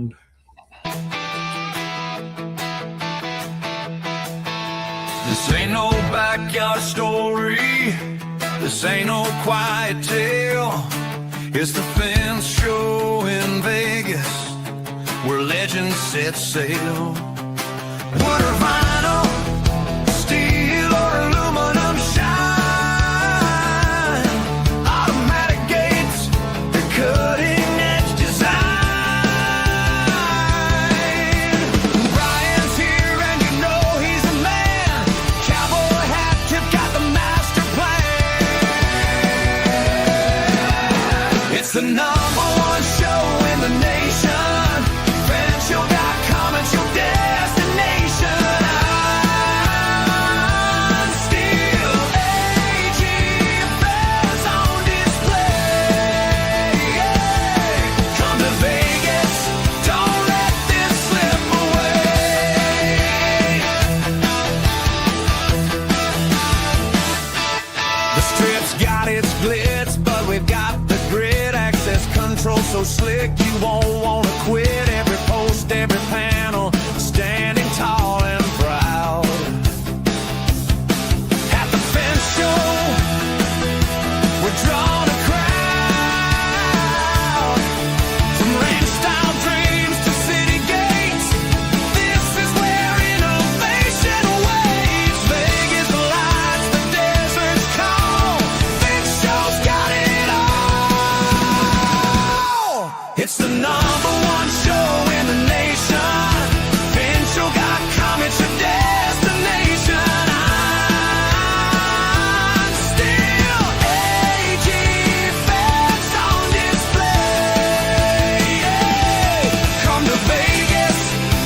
sound. This ain't no backyard story. This ain't no quiet tale. It's the fence show in Vegas, where legends set sail. Wood or vinyl, steel or aluminum shine. Automatic gates, the cutting edge design. Brian's here and you know he's the man. Cowboy hat tip got the master plan. It's the number one show in the nation. Fanshow.com, it's your destination. Still AG fans on display. Come to Vegas, don't let this slip away. The strip's got its glitz, but we've got the grid. Access control so slick you won't want to quit. Every post, every panel, standing tall and proud. At the fence show, we're drawing a crowd. From ranch style dreams to city gates, this is where innovation waits. Vegas lights, the desert's call. Fence show's got it all. It's the number one show in the nation. Fanshow.com, it's your destination. I'm still AG fans on display. Come to Vegas,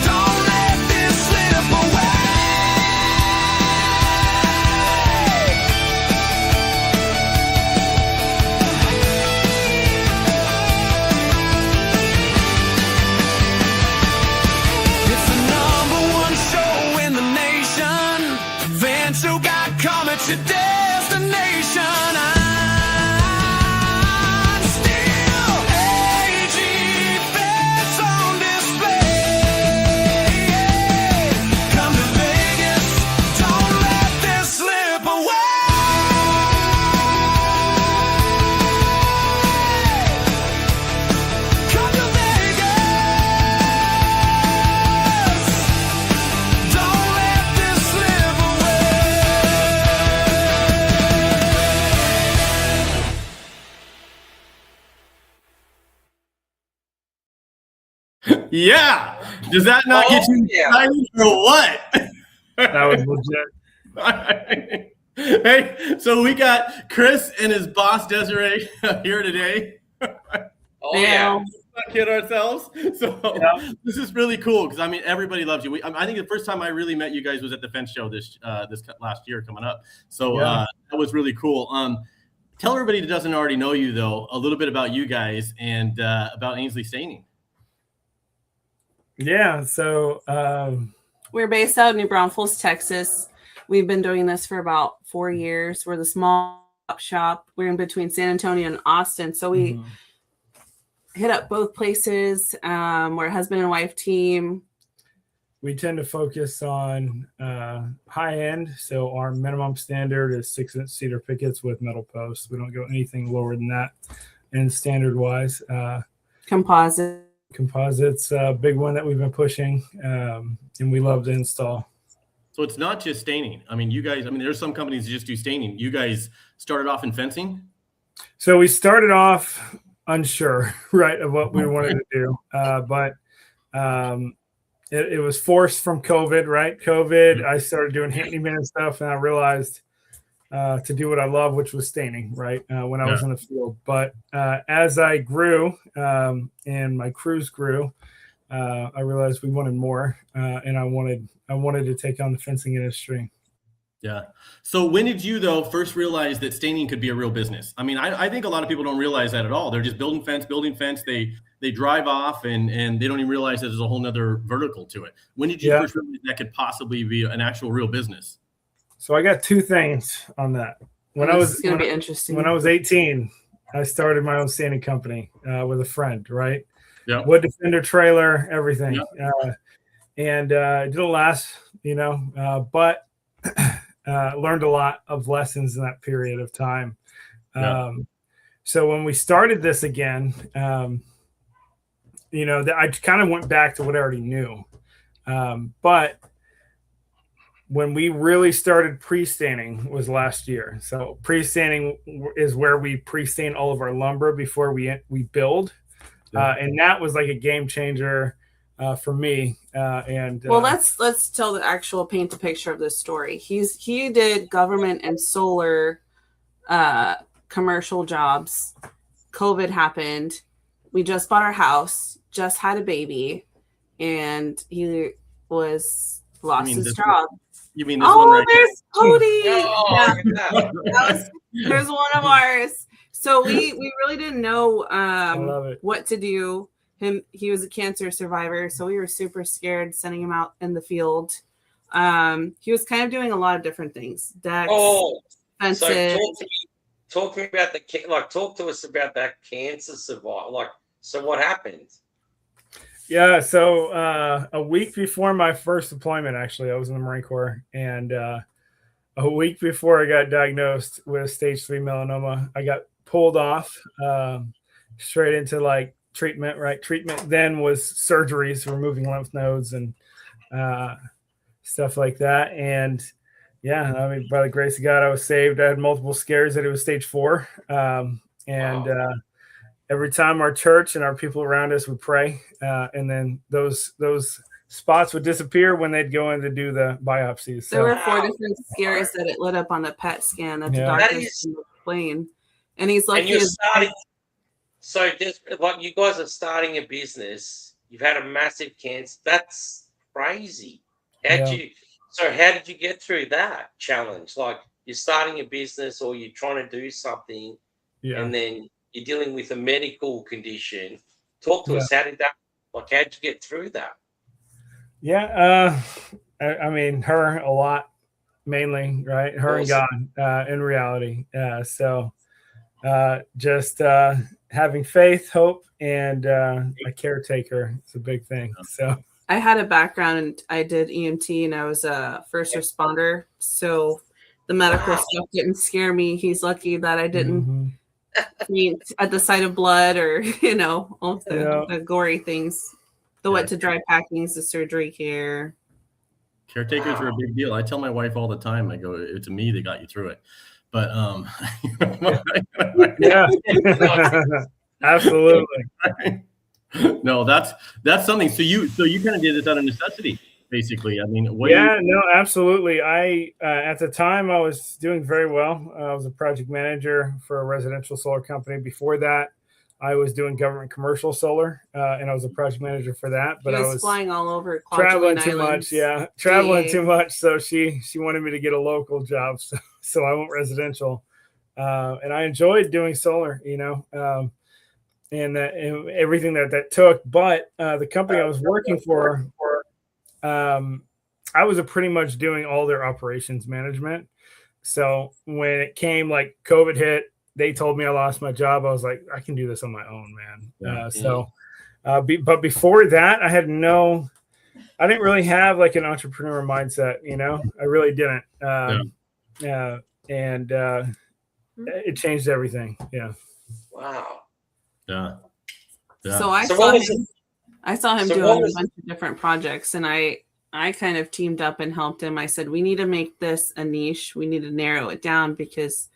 don't let this slip away. It's the number one show in the nation. Fanshow.com, it's your destination. I'm still AG fans on display. Come to Vegas, don't let this slip away. Come to Vegas, don't let this slip away. Yeah. Does that not get you excited or what? That was legit. Hey, so we got Chris and his boss Desiree here today. Oh yeah. Not kid ourselves. So this is really cool because I mean everybody loves you. I think the first time I really met you guys was at the fence show this last year coming up. So that was really cool. Tell everybody that doesn't already know you though a little bit about you guys and about Ansley Staining. Yeah, so We're based out of New Braunfels, Texas. We've been doing this for about 4 years. We're the small shop. We're in between San Antonio and Austin. So we hit up both places. We're a husband and wife team. we tend to focus on high end. So our minimum standard is 6-inch cedar pickets with metal posts. We don't go anything lower than that. And standard wise, composites, big one that we've been pushing, and we love to install. So it's not just staining. I mean, you guys, there's some companies that just do staining. You guys started off in fencing? So we started off unsure, right, of what we wanted to do. But it was forced from COVID, right? COVID, I started doing handyman stuff, and I realized to do what I love, which was staining, right, when I was in the field. But as I grew and my crews grew, I realized we wanted more, and I wanted to take on the fencing industry. Yeah. So when did you, though, first realize that staining could be a real business? I mean, I think a lot of people don't realize that at all. They're just building fence. They drive off and they don't even realize that there's a whole nother vertical to it. When did you first realize that could possibly be an actual real business? So I got two things on that. When I was 18, I started my own staining company with a friend, right? wood defender trailer, everything. And it didn't last, but learned a lot of lessons in that period of time. So when we started this again, I kind of went back to what I already knew. But when we really started pre-staining was last year. So pre-staining is where we pre-stain all of our lumber before we build. And that was like a game changer for me. Well, let's tell the actual paint a picture of this story. He did government and solar commercial jobs. COVID happened. We just bought our house, just had a baby, and he lost his job. You mean this one right there's Cody. There's one of ours. So we really didn't know what to do. He was a cancer survivor, so we were super scared sending him out in the field. He was kind of doing a lot of different things. Decks, fences. So talk to us about that cancer survivor. So what happened? Yeah, so a week before my first deployment, actually, I was in the Marine Corps, and a week before I got diagnosed with stage 3 melanoma, I got pulled off straight into treatment. Right, treatment then was surgeries, removing lymph nodes and stuff like that. And by the grace of God, I was saved. I had multiple scares that it was stage 4, every time our church and our people around us would pray, and then those spots would disappear when they'd go in to do the biopsies. So, there were 4 different scares that it lit up on the PET scan that the doctors can explain. And he's like, so just like you guys are starting a business, you've had a massive cancer. That's crazy. How did you get through that challenge? Like you're starting a business or you're trying to do something, and then you're dealing with a medical condition. Talk to us. How did you get through that? I mean, her a lot, mainly, right? Her and God in reality. So just having faith, hope, and a caretaker is a big thing. So I had a background and I did EMT and I was a first responder. So the medical stuff didn't scare me. He's lucky that I didn't at the sight of blood or all the gory things, the wet to dry packings, the surgery care. Caretakers are a big deal. I tell my wife all the time, I go, it's me that got you through it. But absolutely. No, that's something. So you kind of did this out of necessity, basically. I mean, absolutely. I at the time I was doing very well. I was a project manager for a residential solar company. Before that, I was doing government commercial solar, and I was a project manager for that. But I was flying all over, traveling too much. Yeah, traveling too much. So she wanted me to get a local job, so I went residential, and I enjoyed doing solar. And everything that took. But the company I was working for, I was pretty much doing all their operations management. So when it came COVID hit, they told me I lost my job. I was like, I can do this on my own, man. But before that, I didn't really have an entrepreneur mindset. I really didn't. And it changed everything. Yeah. Wow. Yeah. So I saw him doing a bunch of different projects, and I kind of teamed up and helped him. I said, we need to make this a niche. We need to narrow it down because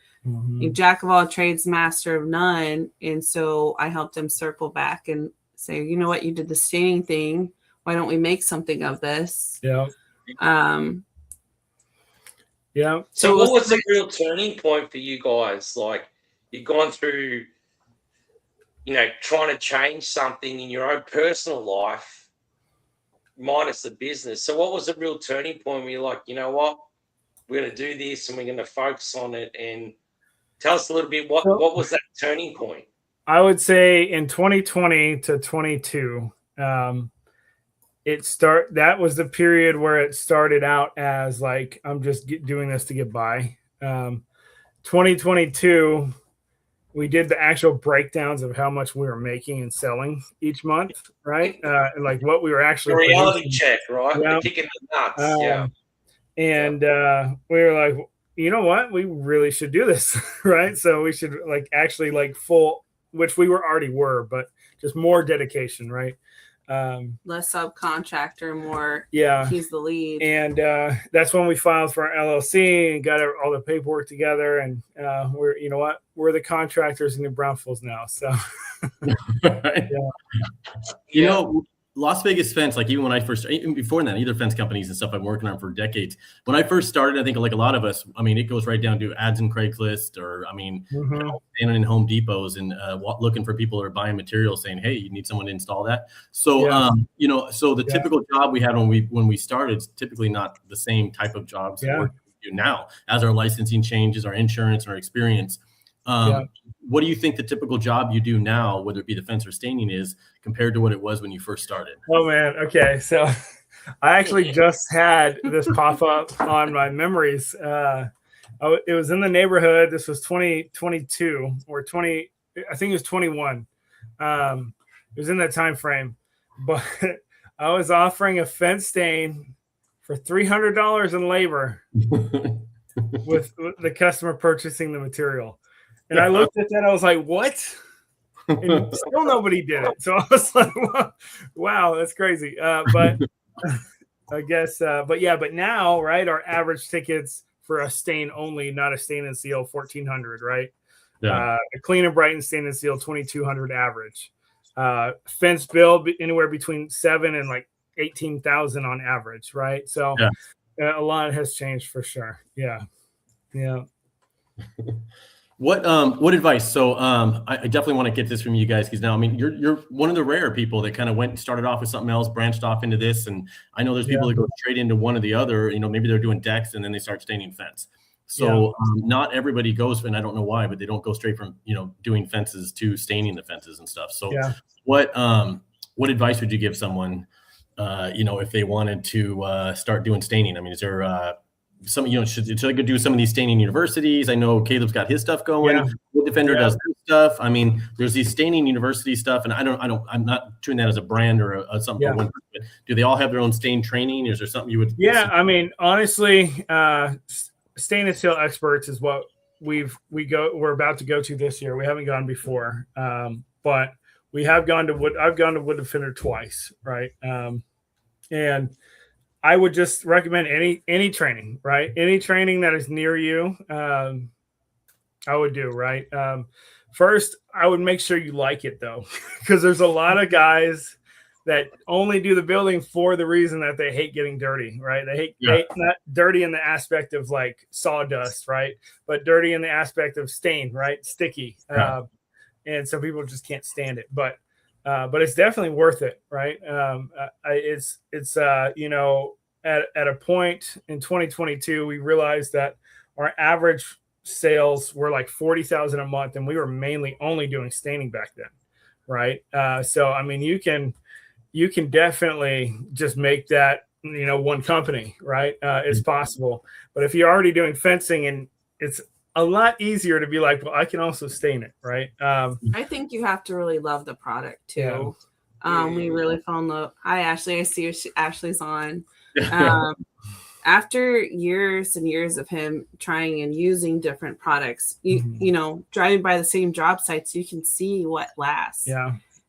you're jack of all trades, master of none. And so I helped him circle back and say, you know what, you did the staining thing. Why don't we make something of this? Yeah. So what was the real turning point for you guys? You've gone through trying to change something in your own personal life, minus the business. So what was the real turning point where you're like, you know what, we're going to do this and we're going to focus on it? And tell us a little bit, what was that turning point? I would say in 2020 to 22, that was the period where it started out as I'm just doing this to get by. 2022, we did the actual breakdowns of how much we were making and selling each month, right? And like what we were The actually reality producing. check, right? Yeah. The kicking the nuts. Yeah. And we were like, you know what? We really should do this, right? So we should like actually like full, which we already were, but just more dedication, right? Less subcontractor, more. Yeah. He's the lead. And that's when we filed for our LLC and got all the paperwork together. And we're, you know what? We're the contractors in New Braunfels now. So, You know, Las Vegas fence, like even when I first, even before that, either fence companies and stuff I'm working on for decades. When I first started, I think like a lot of us, I mean, it goes right down to ads in Craigslist, or I mean, standing in Home Depots and looking for people who are buying materials, saying, "Hey, you need someone to install that." So, you know, so the typical job we had when we started is typically not the same type of jobs that we do now. As our licensing changes, our insurance, and our experience. What do you think the typical job you do now, whether it be the fence or staining, is compared to what it was when you first started? Oh man. Okay. So I actually just had this pop up on my memories. It was in the neighborhood. This was 2022 or 20. I think it was 21. It was in that time frame, but I was offering a fence stain for $300 in labor with the customer purchasing the material. And I looked at that, I was like, what? And still nobody did it. So I was like, wow, that's crazy. But I guess, but now, right, our average tickets for a stain only, not a stain and seal, 1,400, right? A clean and brighten stain and seal, 2,200 average. Fence bill anywhere between 7 and like 18,000 on average, right? So a lot has changed for sure. Yeah. What advice? So I definitely want to get this from you guys, because now, I mean, you're one of the rare people that kind of started off with something else, branched off into this, and I know there's people that go straight into one or the other. You know, maybe they're doing decks and then they start staining fence. So not everybody goes, and I don't know why, but they don't go straight from, you know, doing fences to staining the fences and stuff. So what advice would you give someone, you know, if they wanted to start doing staining? I mean, is there some, you know, should I go do some of these staining universities? I know Caleb's got his stuff going. Wood Defender does their stuff. I mean, there's these staining university stuff, and I'm not doing that as a brand or something. For one person, but do they all have their own stain training? Is there something you would? I mean, honestly, stain and seal experts is what we're about to go to this year. We haven't gone before, but we have gone to Wood. I've gone to Wood Defender twice, right? And I would just recommend any training, right? Any training that is near you, I would do, right? First, I would make sure you like it, though, because there's a lot of guys that only do the building for the reason that they hate getting dirty, right? They hate not dirty in the aspect of like sawdust, right? But dirty in the aspect of stain, right? Sticky. And so people just can't stand it. But it's definitely worth it, right? It's you know, at a point in 2022, we realized that our average sales were like 40,000 a month, and we were mainly only doing staining back then, right? So I mean, you can definitely just make that, you know, one company, right? It's possible. But if you're already doing fencing, and it's a lot easier to be like, well, I can also stain it, right? I think you have to really love the product too. We really fell in love. Hi, Ashley. I see Ashley's on. After years and years of him trying and using different products, you know, driving by the same job sites, you can see what lasts.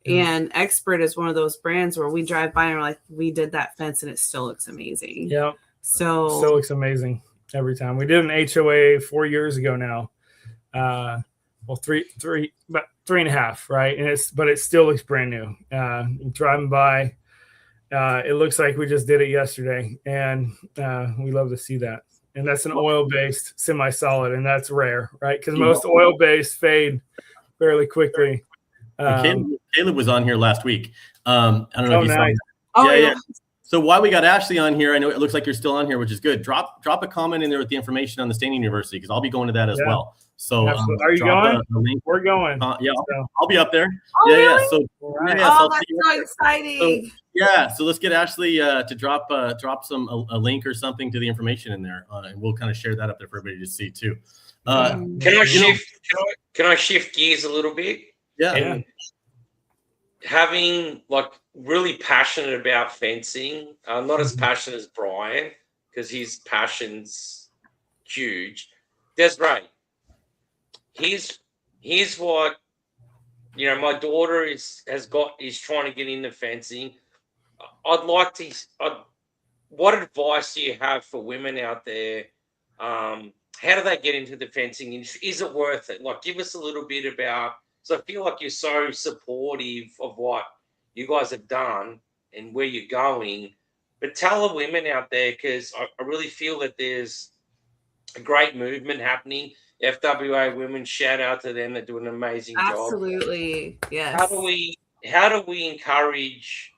And Expert is one of those brands where we drive by and we're like, we did that fence and it still looks amazing. So still looks amazing every time. We did an HOA 4 years ago now. Well, three, about 3.5, right? And it still looks brand new. Driving by, it looks like we just did it yesterday, and we love to see that. And that's an oil-based semi-solid, and that's rare, right? Because most oil-based fade fairly quickly. Caleb was on here last week. I don't know if you nice. saw. Yeah. So while we got Ashley on here, I know it looks like you're still on here, which is good. Drop a comment in there with the information on the Staining University, because I'll be going to that as well. So are you going? We're going. I'll be up there. Really? So that's so exciting. So let's get Ashley to drop a link or something to the information in there, and we'll kind of share that up there for everybody to see too. Can I shift? Can I shift gears a little bit? Yeah. And having like really passionate about fencing, not as passionate as Brian because his passion's huge. Desiree, here's what my daughter is trying to get into fencing. I'd like to. What advice do you have for women out there? How do they get into the fencing industry? Is it worth it? Like, give us a little bit about. So I feel like you're so supportive of what you guys have done and where you're going. But tell the women out there, because I really feel that there's a great movement happening. FWA women, shout out to them. They're doing an amazing job. Absolutely. Yes. How do we encourage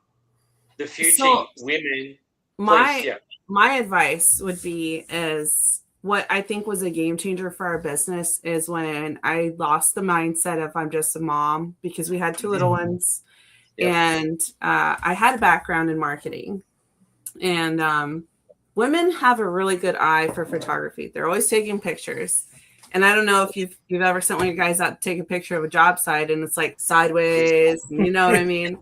the future women? My advice would be is what I think was a game changer for our business is when I lost the mindset of I'm just a mom, because we had two little ones. And I had a background in marketing, and women have a really good eye for photography. They're always taking pictures. And I don't know if you've ever sent one of your guys out to take a picture of a job site and it's like sideways, you know what I mean?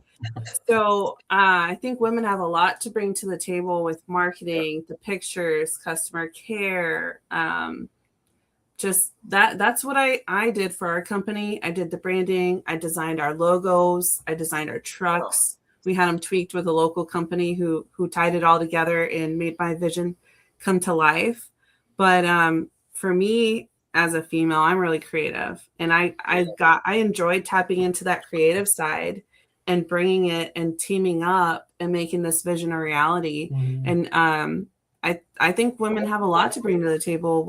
So I think women have a lot to bring to the table with marketing, the pictures, customer care. Just that's what I did for our company. I did the branding. I designed our logos. I designed our trucks. We had them tweaked with a local company who tied it all together and made my vision come to life. But for me, as a female, I'm really creative, and I enjoyed tapping into that creative side and bringing it and teaming up and making this vision a reality. And I think women have a lot to bring to the table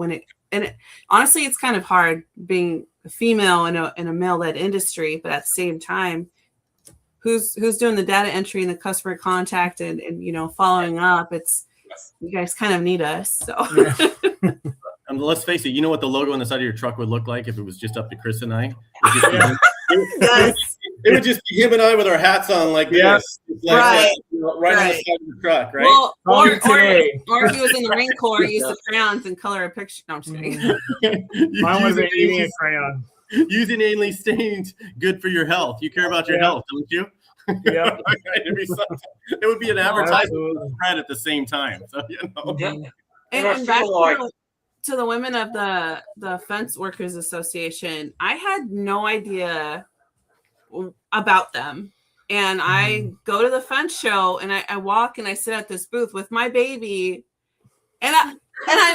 honestly, it's kind of hard being a female in a male-led industry, but at the same time, who's doing the data entry and the customer contact and following up? You guys kind of need us. So. Let's face it, you know what the logo on the side of your truck would look like if it was just up to Chris and I? It would just be him and I with our hats on like this. Like right. Right on the side of the truck, right? Well, or if he was in the Marine Corps, use the crayons and color a picture. No, I'm just kidding. Mine was eating a crayon. Using anally stains, good for your health. You care about your health, don't you? Yeah. It would be an advertisement spread at the same time. So, And back to the women of the Fence Workers Association, I had no idea about them. And I go to the fence show and I walk and I sit at this booth with my baby and I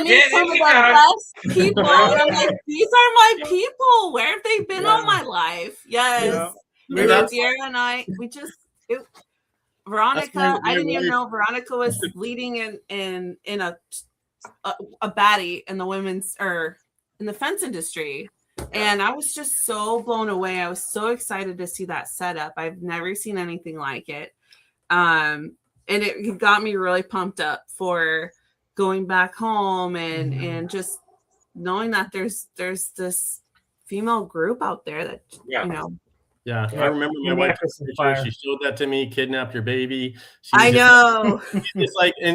meet some of the best people. And I'm like, these are my people. Where have they been all my life? Yes. And Sierra and I, Veronica, I didn't even know Veronica was leading in a baddie in the women's or in the fence industry. And I was just so blown away. I was so excited to see that setup. I've never seen anything like it. And it got me really pumped up for going back home and just knowing that there's this female group out there that, Yeah, I remember my wife. She showed that to me. Kidnapped your baby. I know.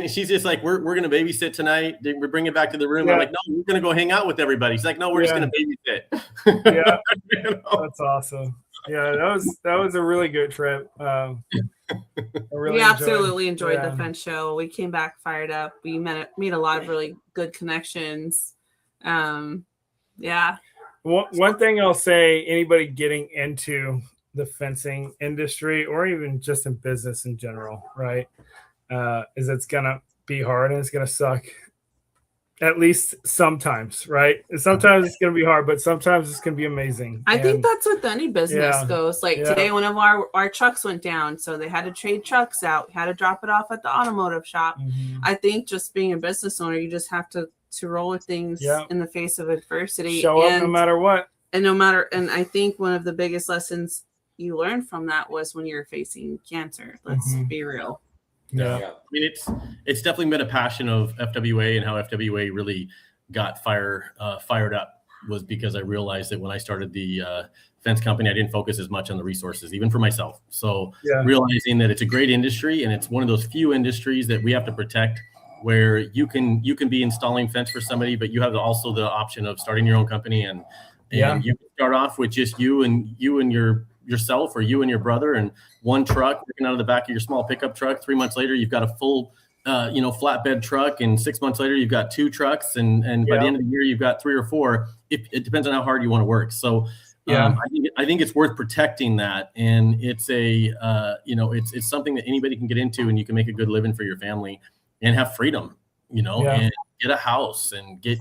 She's just like, we're gonna babysit tonight. We're bringing it back to the room. I'm like, no, we're gonna go hang out with everybody. She's like, no, we're just gonna babysit. Yeah, that's awesome. Yeah, that was a really good trip. We absolutely enjoyed the fence show. We came back fired up. We made a lot of really good connections. One thing I'll say, anybody getting into the fencing industry or even just in business in general, right, is it's going to be hard and it's going to suck at least sometimes, right? Sometimes it's going to be hard, but sometimes it's going to be amazing. I think that's with any business goes. Like today, one of our trucks went down, so they had to trade trucks out. We had to drop it off at the automotive shop. I think just being a business owner, you just have to roll with things in the face of adversity. Show up no matter what. And I think one of the biggest lessons you learned from that was when you're facing cancer. Let's be real. Yeah. I mean, it's definitely been a passion of FWA, and how FWA really got fired up was because I realized that when I started the fence company, I didn't focus as much on the resources, even for myself. So realizing that it's a great industry and it's one of those few industries that we have to protect where you can be installing fence for somebody, but you have also the option of starting your own company, and you can start off with just you and yourself, or you and your brother, and one truck working out of the back of your small pickup truck. 3 months later, you've got a full flatbed truck, and 6 months later, you've got 2 trucks, and by the end of the year, you've got 3 or 4. It depends on how hard you want to work. So I think it's worth protecting that, and it's it's something that anybody can get into, and you can make a good living for your family and have freedom, and get a house and get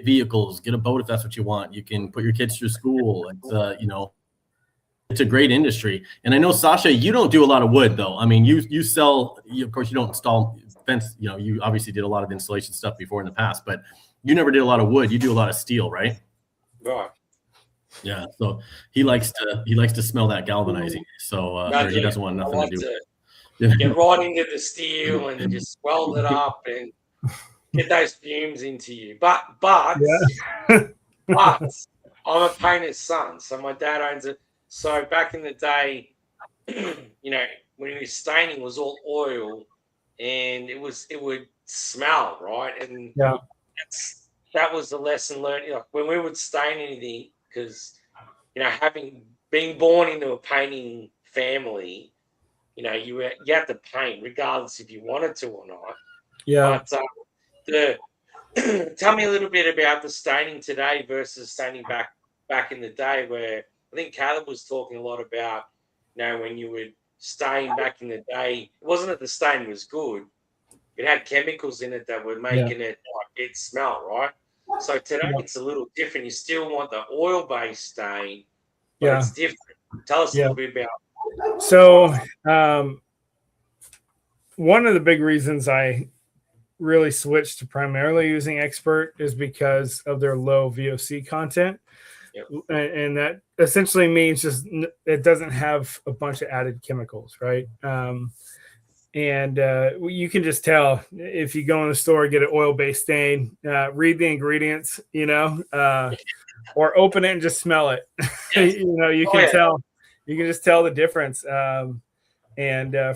vehicles, get a boat if that's what you want. You can put your kids through school. It's a great industry. And I know, Sasha, you don't do a lot of wood, though. I mean, you sell, of course, you don't install fence. You obviously did a lot of installation stuff before in the past, but you never did a lot of wood. You do a lot of steel, right? Right. Yeah. So he likes to smell that galvanizing. So he doesn't want nothing to do with it. Get right into the steel and just weld it up and get those fumes into you. But I'm a painter's son. So my dad owns it. So back in the day, when he was staining, it was all oil, and it would smell, right? And that was the lesson learned. When we would stain anything, because having been born into a painting family, you had to paint regardless if you wanted to or not. Yeah. But tell me a little bit about the staining today versus staining back in the day, where I think Caleb was talking a lot about, when you would stain back in the day, it wasn't that the stain was good. It had chemicals in it that were making it smell, right? So today it's a little different. You still want the oil-based stain, but it's different. Tell us a little bit about it. So one of the big reasons I really switched to primarily using Expert is because of their low VOC content. And that essentially means just it doesn't have a bunch of added chemicals, right? And you can just tell if you go in the store, get an oil-based stain, read the ingredients, or open it and just smell it. You can tell. You can just tell the difference. And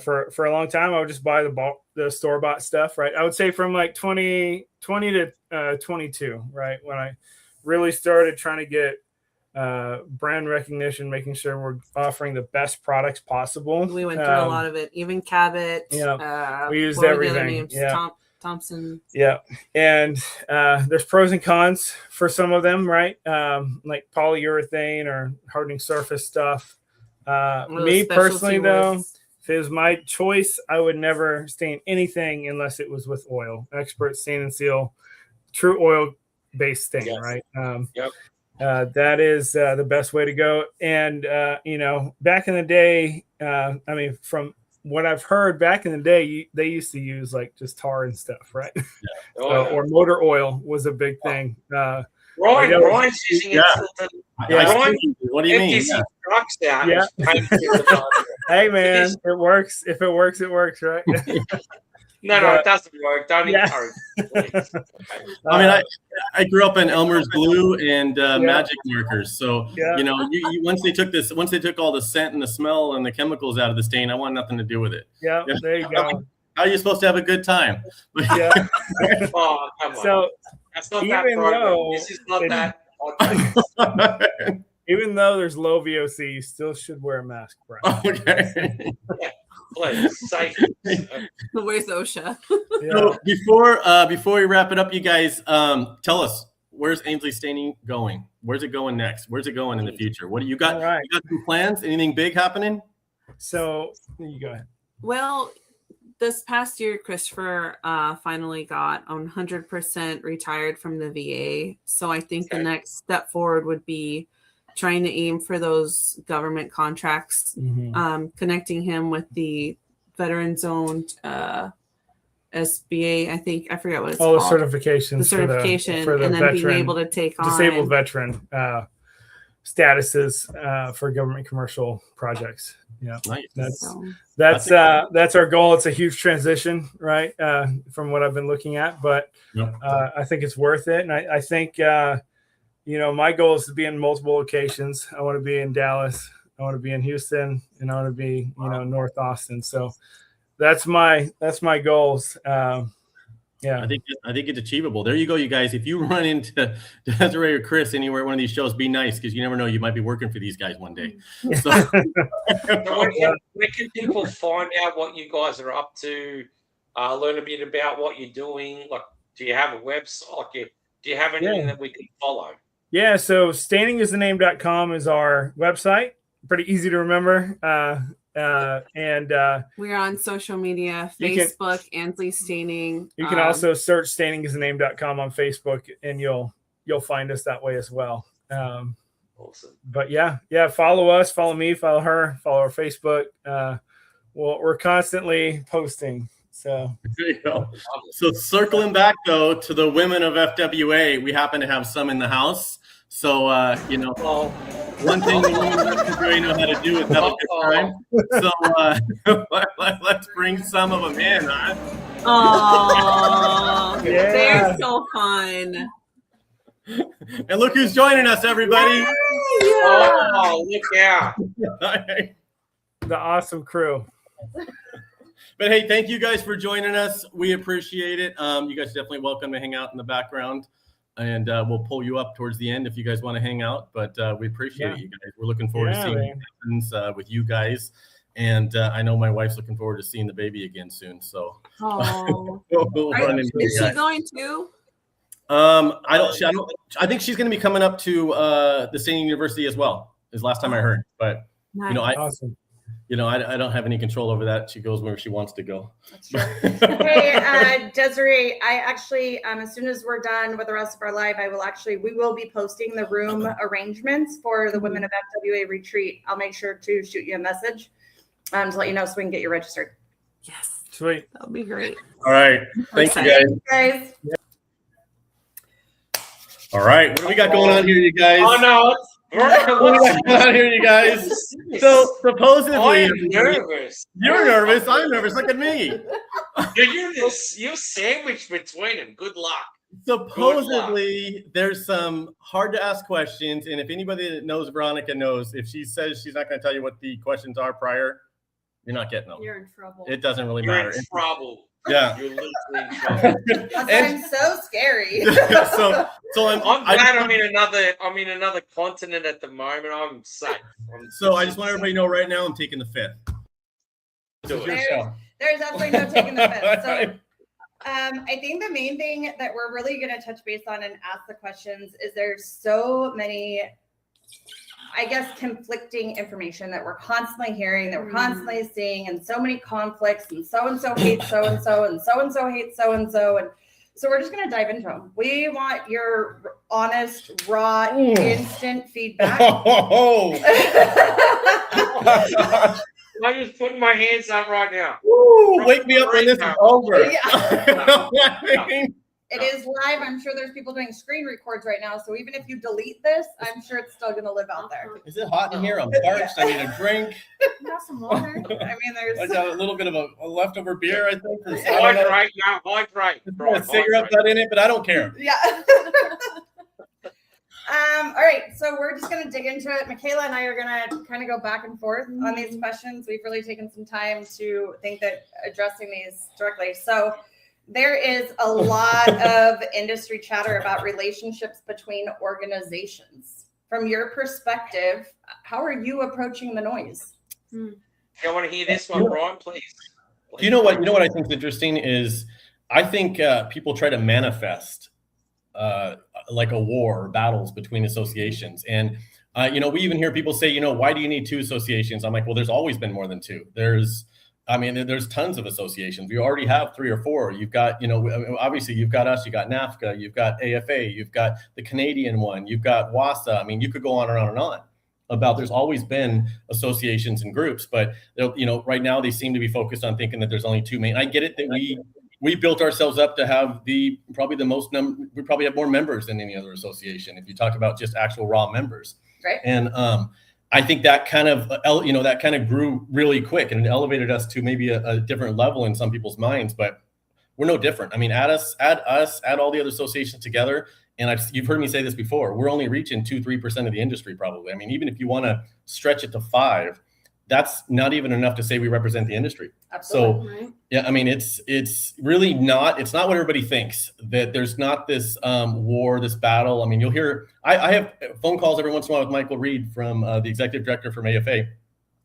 for a long time, I would just buy the store-bought stuff, right? I would say from like 20 to 22, right? When I really started trying to get brand recognition, making sure we're offering the best products possible. We went through a lot of it, even Cabot. We used everything. Thompson. Yeah. And there's pros and cons for some of them, right? Like polyurethane or hardening surface stuff. Me personally, though, if it was my choice, I would never stain anything unless it was with oil. Expert Stain and Seal, true oil-based stain, right? That is the best way to go. And, back in the day, from what I've heard back in the day, they used to use like just tar and stuff, right? Or motor oil was a big thing. Ryan's using it. What do you mean? Trucks out. Hey, man, it works. If it works, it works, right? No, it doesn't work. Don't encourage it. I grew up in Elmer's glue and magic markers. So once they took all the scent and the smell and the chemicals out of the stain, I want nothing to do with it. Yeah, there you go. How are you supposed to have a good time? Yeah. Oh, come on. So that's not that program. This is not that. Even though there's low VOC, you still should wear a mask, Brian. Okay. Please, safe. Where's OSHA? So before we wrap it up, you guys, tell us, where's Ansley Staining going? Where's it going next? Where's it going in the future? What do you got? Right. You got some plans? Anything big happening? So you go ahead. Well, this past year, Christopher finally got 100% retired from the VA. So I think the next step forward would be trying to aim for those government contracts, connecting him with the veterans-owned SBA. I forget what it's called. The certifications. The certification, for the and then veteran, being able to take on disabled veteran statuses for government commercial projects. Yeah, nice. That's our goal. It's a huge transition, right? From what I've been looking at, but I think it's worth it, and I think. My goal is to be in multiple locations. I want to be in Dallas. I want to be in Houston, and I want to be, North Austin. So that's my goals. Yeah. I think it's achievable. There you go, you guys. If you run into Desiree or Chris anywhere at one of these shows, be nice, because you never know, you might be working for these guys one day. So, where can people find out what you guys are up to? Learn a bit about what you're doing. Like, do you have a website? Like, do you have anything that we can follow? Yeah, so stainingisthename.com is our website. Pretty easy to remember. And we're on social media, Facebook, Ansley Staining. You can also search stainingisthename.com on Facebook, and you'll find us that way as well. Awesome. But yeah, follow us, follow me, follow her, follow our Facebook. We're constantly posting. So there you go. So circling back though to the women of FWA, we happen to have some in the house. So one thing the women of FWA know how to do is have a good time. So let's bring some of them in, huh? Oh, they're so fun. And look who's joining us, everybody. Yeah. Oh, look out. The awesome crew. But hey, thank you guys for joining us. We appreciate it. You guys are definitely welcome to hang out in the background, and we'll pull you up towards the end if you guys want to hang out. But we appreciate you guys. We're looking forward to seeing with you guys, and I know my wife's looking forward to seeing the baby again soon. So, is she going too? I think she's going to be coming up to the same university as well. Is last time I heard, but nice. Awesome. I don't have any control over that. She goes where she wants to go. That's true. Hey, Desiree, I actually, as soon as we're done with the rest of our live, we will be posting the room arrangements for the Women of FWA retreat. I'll make sure to shoot you a message to let you know so we can get you registered. Yes. Sweet. That'll be great. All right. Thank you, guys. All right. What do we got going on here, you guys? Oh, no. What do we got going on here, you guys? So supposedly, I'm nervous. You're nervous. I'm nervous. Look at me. You're sandwiched between them. Good luck. Supposedly, there's some hard to ask questions, and if anybody that knows Veronica knows, if she says she's not going to tell you what the questions are prior, you're not getting them. You're in trouble. It doesn't really matter. You're in trouble. Yeah. You're literally in trouble. I'm so scary. so I'm glad I'm in another continent at the moment. I'm safe. I just want everybody to know right now I'm taking the fifth. There's absolutely no taking the fifth. So I think the main thing that we're really going to touch base on and ask the questions is there's so many, I guess, conflicting information that we're constantly hearing, that we're constantly seeing, and so many conflicts, and so-and-so hates so-and-so, and so-and-so hates so-and-so. And so we're just going to dive into them. We want your honest, raw, instant feedback. I'm just putting my hands up right now. Wake me up when this is over. Yeah. It is live. I'm sure there's people doing screen records right now. So even if you delete this, I'm sure it's still going to live out there. Is it hot in here? I'm parched. I need a drink. Got some water. I mean, there's I got a little bit of a leftover beer, I think. Hydrate now. Hydrate. A cigarette butt in it, but I don't care. Yeah. All right. So we're just going to dig into it. Michaela and I are going to kind of go back and forth on these questions. We've really taken some time to think that addressing these directly. So there is a lot of industry chatter about relationships between organizations. From your perspective, how are you approaching the noise? You want to hear this one, Brian, please? You know what I think is interesting is I think people try to manifest like a war or battles between associations. And, we even hear people say, why do you need two associations? I'm like, well, there's always been more than two. There's tons of associations. We already have 3 or 4. You've got, obviously you've got us, you got NAFCA, you've got AFA, you've got the Canadian one, you've got WASA. I mean, you could go on and on and on about there's always been associations and groups, but right now they seem to be focused on thinking that there's only 2 main. I get it that we built ourselves up to have we probably have more members than any other association. If you talk about just actual raw members. Right. And, I think that kind of grew really quick and it elevated us to maybe a different level in some people's minds, but we're no different. I mean, add all the other associations together. And you've heard me say this before, we're only reaching 2-3% of the industry probably. I mean, even if you want to stretch it to 5, that's not even enough to say we represent the industry. Absolutely. So Right. yeah, I mean, it's really not, it's not what everybody thinks, that there's not this war, this battle. I mean, you'll hear, I have phone calls every once in a while with Michael Reed from the executive director from AFA.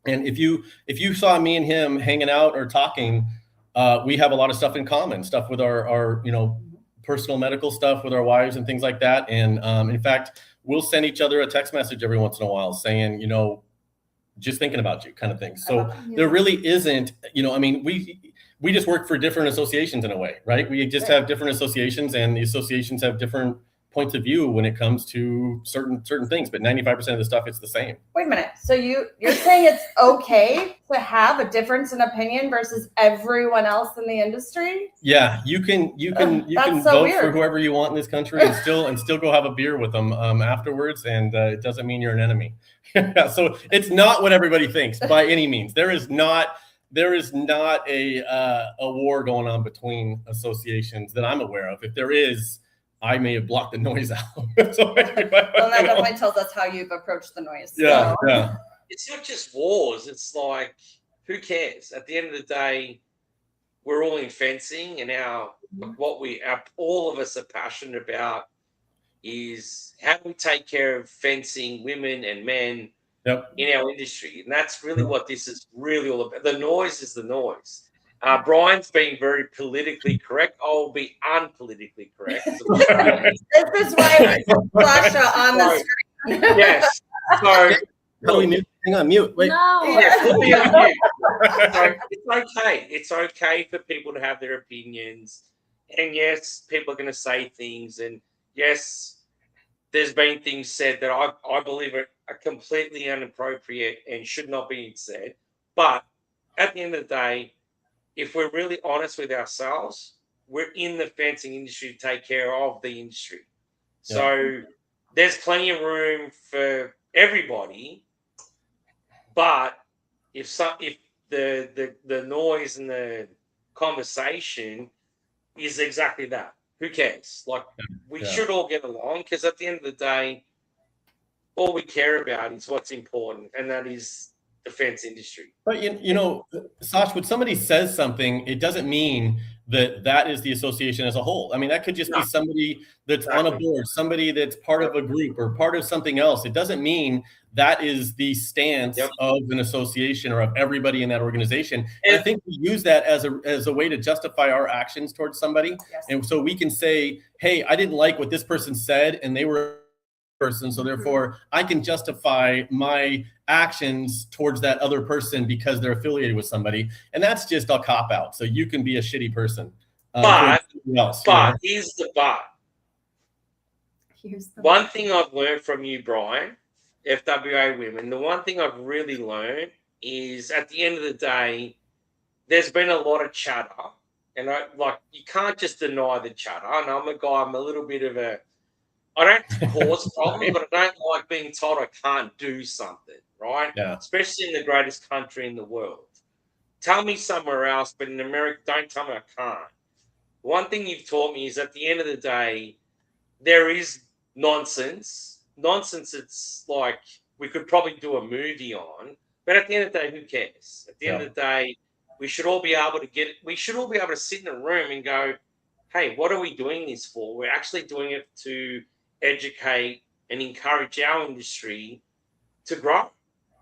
And if you saw me and him hanging out or talking, we have a lot of stuff in common, stuff with our personal medical stuff with our wives and things like that. And in fact, we'll send each other a text message every once in a while saying, just thinking about you kind of thing. So there really isn't, I mean, we just work for different associations in a way, right? We just have different associations, and the associations have different points of view when it comes to certain things, but 95% of the stuff, it's the same. Wait a minute. So you're saying it's okay to have a difference in opinion versus everyone else in the industry? Yeah, you can so vote weird. for whoever you want in this country and still go have a beer with them afterwards, and it doesn't mean you're an enemy. So it's not what everybody thinks by any means. There is not a war going on between associations that I'm aware of. If there is, I may have blocked the noise out. So, Well, that definitely tells us how you've approached the noise. yeah, So. yeah. It's not just wars. It's like, who cares? At the end of the day, we're all in fencing, and all of us are passionate about is how do we take care of fencing women and men in our industry. And that's really what this is really all about. The noise is the noise. Brian's being very politically correct. I'll be unpolitically correct. This is why Sasha on the screen. Yes. So How do we mute? Hang on, mute. Wait. No. yeah, put me on mute. So it's okay. It's okay for people to have their opinions. And yes, people are going to say things. And yes, there's been things said that I believe are completely inappropriate and should not be said. But at the end of the day, if we're really honest with ourselves, we're in the fencing industry to take care of the industry. Yeah. So there's plenty of room for everybody. But if the noise and the conversation is exactly that, who cares? Like, we should all get along, because at the end of the day, all we care about is what's important, and that is the fence industry. But Sash, when somebody says something, it doesn't mean that is the association as a whole. I mean, that could just be somebody that's on a board, somebody that's part of a group or part of something else. It doesn't mean that is the stance of an association or of everybody in that organization. And I think we use that as a way to justify our actions towards somebody. Yes. And so we can say, hey, I didn't like what this person said, and they were person, so therefore I can justify my actions towards that other person because they're affiliated with somebody, and that's just a cop out. So you can be a shitty person, but here's the but. One thing I've learned from you, Brian, FWA women, the one thing I've really learned is at the end of the day, there's been a lot of chatter, and you can't just deny the chatter. And I'm a guy, I'm a little bit of a, I don't cause problems, but I don't like being told I can't do something, right? Yeah. Especially in the greatest country in the world. Tell me somewhere else, but in America, don't tell me I can't. One thing you've taught me is at the end of the day, there is nonsense. Nonsense, it's like we could probably do a movie on, but at the end of the day, who cares? At the end of the day, we should all be able to sit in a room and go, hey, what are we doing this for? We're actually doing it to educate and encourage our industry to grow.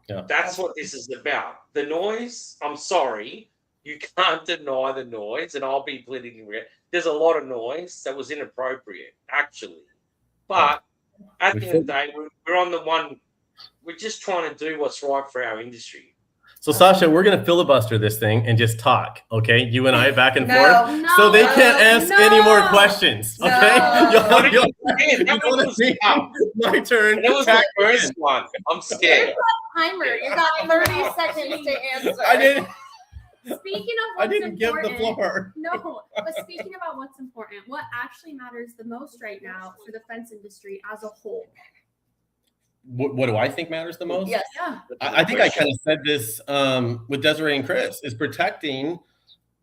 Yeah. That's what this is about. The noise, I'm sorry, you can't deny the noise, and I'll be politically real. There's a lot of noise that was inappropriate, actually. But at the end of the day, we're on the one, we're just trying to do what's right for our industry. So Sasha, we're going to filibuster this thing and just talk, okay? You and I back and forth. So they can't ask any more questions, okay? My turn. That was the first one. I'm scared. Timer. You got 30 seconds to answer. Speaking of I didn't give the floor. No, but speaking about what's important, what actually matters the most right now for the fence industry as a whole? What do I think matters the most? Yes. Yeah. I think I kind of said this with Desiree and Chris, is protecting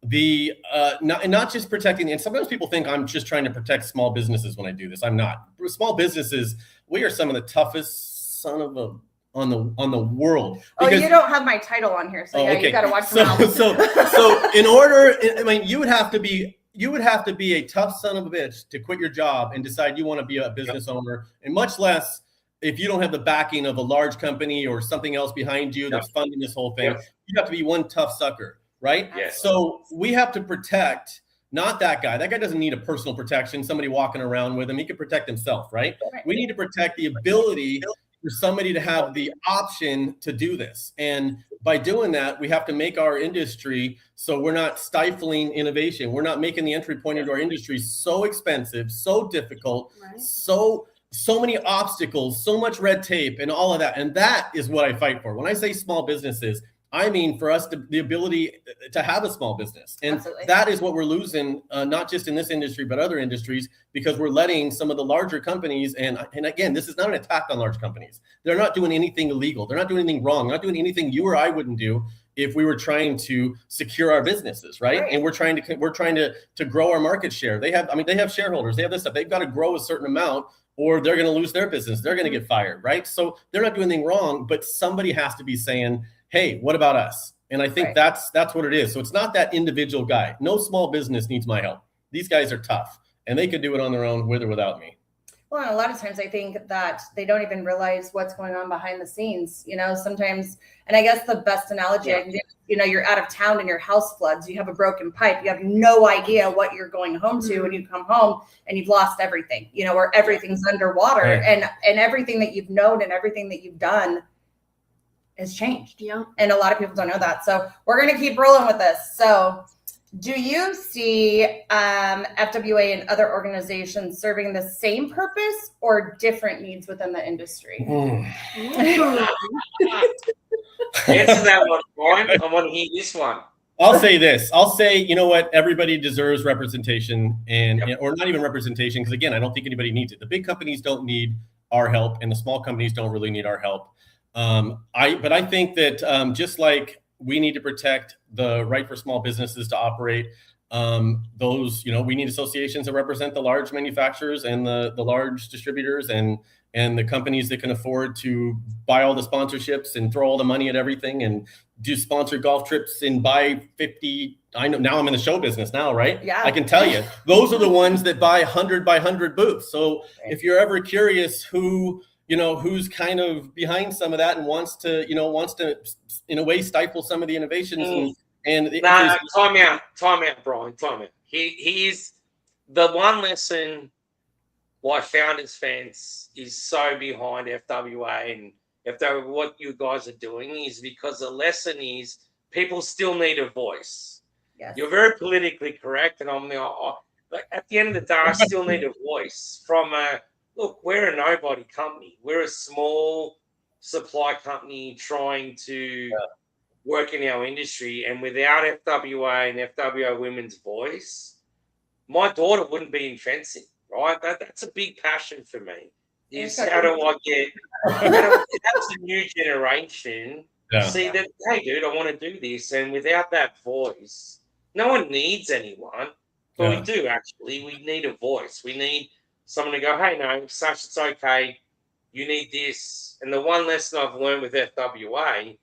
the not just protecting, and sometimes people think I'm just trying to protect small businesses when I do this. I'm not. Small businesses, we are some of the toughest son of a on the world. Oh, you don't have my title on here, so yeah, okay. You got to watch your mouth. So in order, I mean, you would have to be a tough son of a bitch to quit your job and decide you want to be a business owner, and much less if you don't have the backing of a large company or something else behind you that's funding this whole thing. You have to be one tough sucker, right? Yes. So we have to protect not that guy. That guy doesn't need a personal protection, somebody walking around with him. He can protect himself, right? We need to protect the ability for somebody to have the option to do this. And by doing that, we have to make our industry so we're not stifling innovation. We're not making the entry point into our industry so expensive, so difficult, so many obstacles, so much red tape and all of that. And that is what I fight for. When I say small businesses, I mean for us the ability to have a small business. And that is what we're losing, not just in this industry, but other industries, because we're letting some of the larger companies, and again, this is not an attack on large companies. They're not doing anything illegal. They're not doing anything wrong. They're not doing anything you or I wouldn't do if we were trying to secure our businesses, right? And we're trying to grow our market share. They have shareholders. They have this stuff. They've got to grow a certain amount, or they're going to lose their business. They're going to get fired, right? So they're not doing anything wrong, but somebody has to be saying, hey, what about us? And I think that's what it is. So it's not that individual guy. No small business needs my help. These guys are tough, and they could do it on their own with or without me. Well, and a lot of times I think that they don't even realize what's going on behind the scenes, you know, sometimes. And I guess the best analogy I can give, you know, you're out of town and your house floods, you have a broken pipe, you have no idea what you're going home to when you come home, and you've lost everything, you know, or everything's underwater, and everything that you've known and everything that you've done has changed. Yeah. And a lot of people don't know that. So we're going to keep rolling with this. So do you see FWA and other organizations serving the same purpose or different needs within the industry? Answer that one, Brian. I want to hear this one. I'll say this. I'll say, you know what? Everybody deserves representation, or not even representation, because again, I don't think anybody needs it. The big companies don't need our help, and the small companies don't really need our help. But I think that just like we need to protect the right for small businesses to operate, those, you know, we need associations that represent the large manufacturers and the large distributors and the companies that can afford to buy all the sponsorships and throw all the money at everything and do sponsored golf trips and buy 50. I know now I'm in the show business now, right? Yeah. I can tell you, those are the ones that buy 100 by 100 booths. So if you're ever curious who's kind of behind some of that and wants to in a way stifle some of the innovations time out, Brian, time out. He's the one lesson why Founders Fence is so behind FWA and FWA, what you guys are doing is because the lesson is people still need a voice. Yes. You're very politically correct, and at the end of the day, I still need a voice from look, we're a nobody company. We're a small supply company trying to work in our industry. And without FWA and FWA women's voice, my daughter wouldn't be in fencing, right? That's a big passion for me. Is how do I get that's the new generation see that, hey, dude, I want to do this. And without that voice, no one needs anyone. But we do, actually. We need a voice. We need someone to go, hey, no, Sash, it's okay. You need this. And the one lesson I've learned with FWA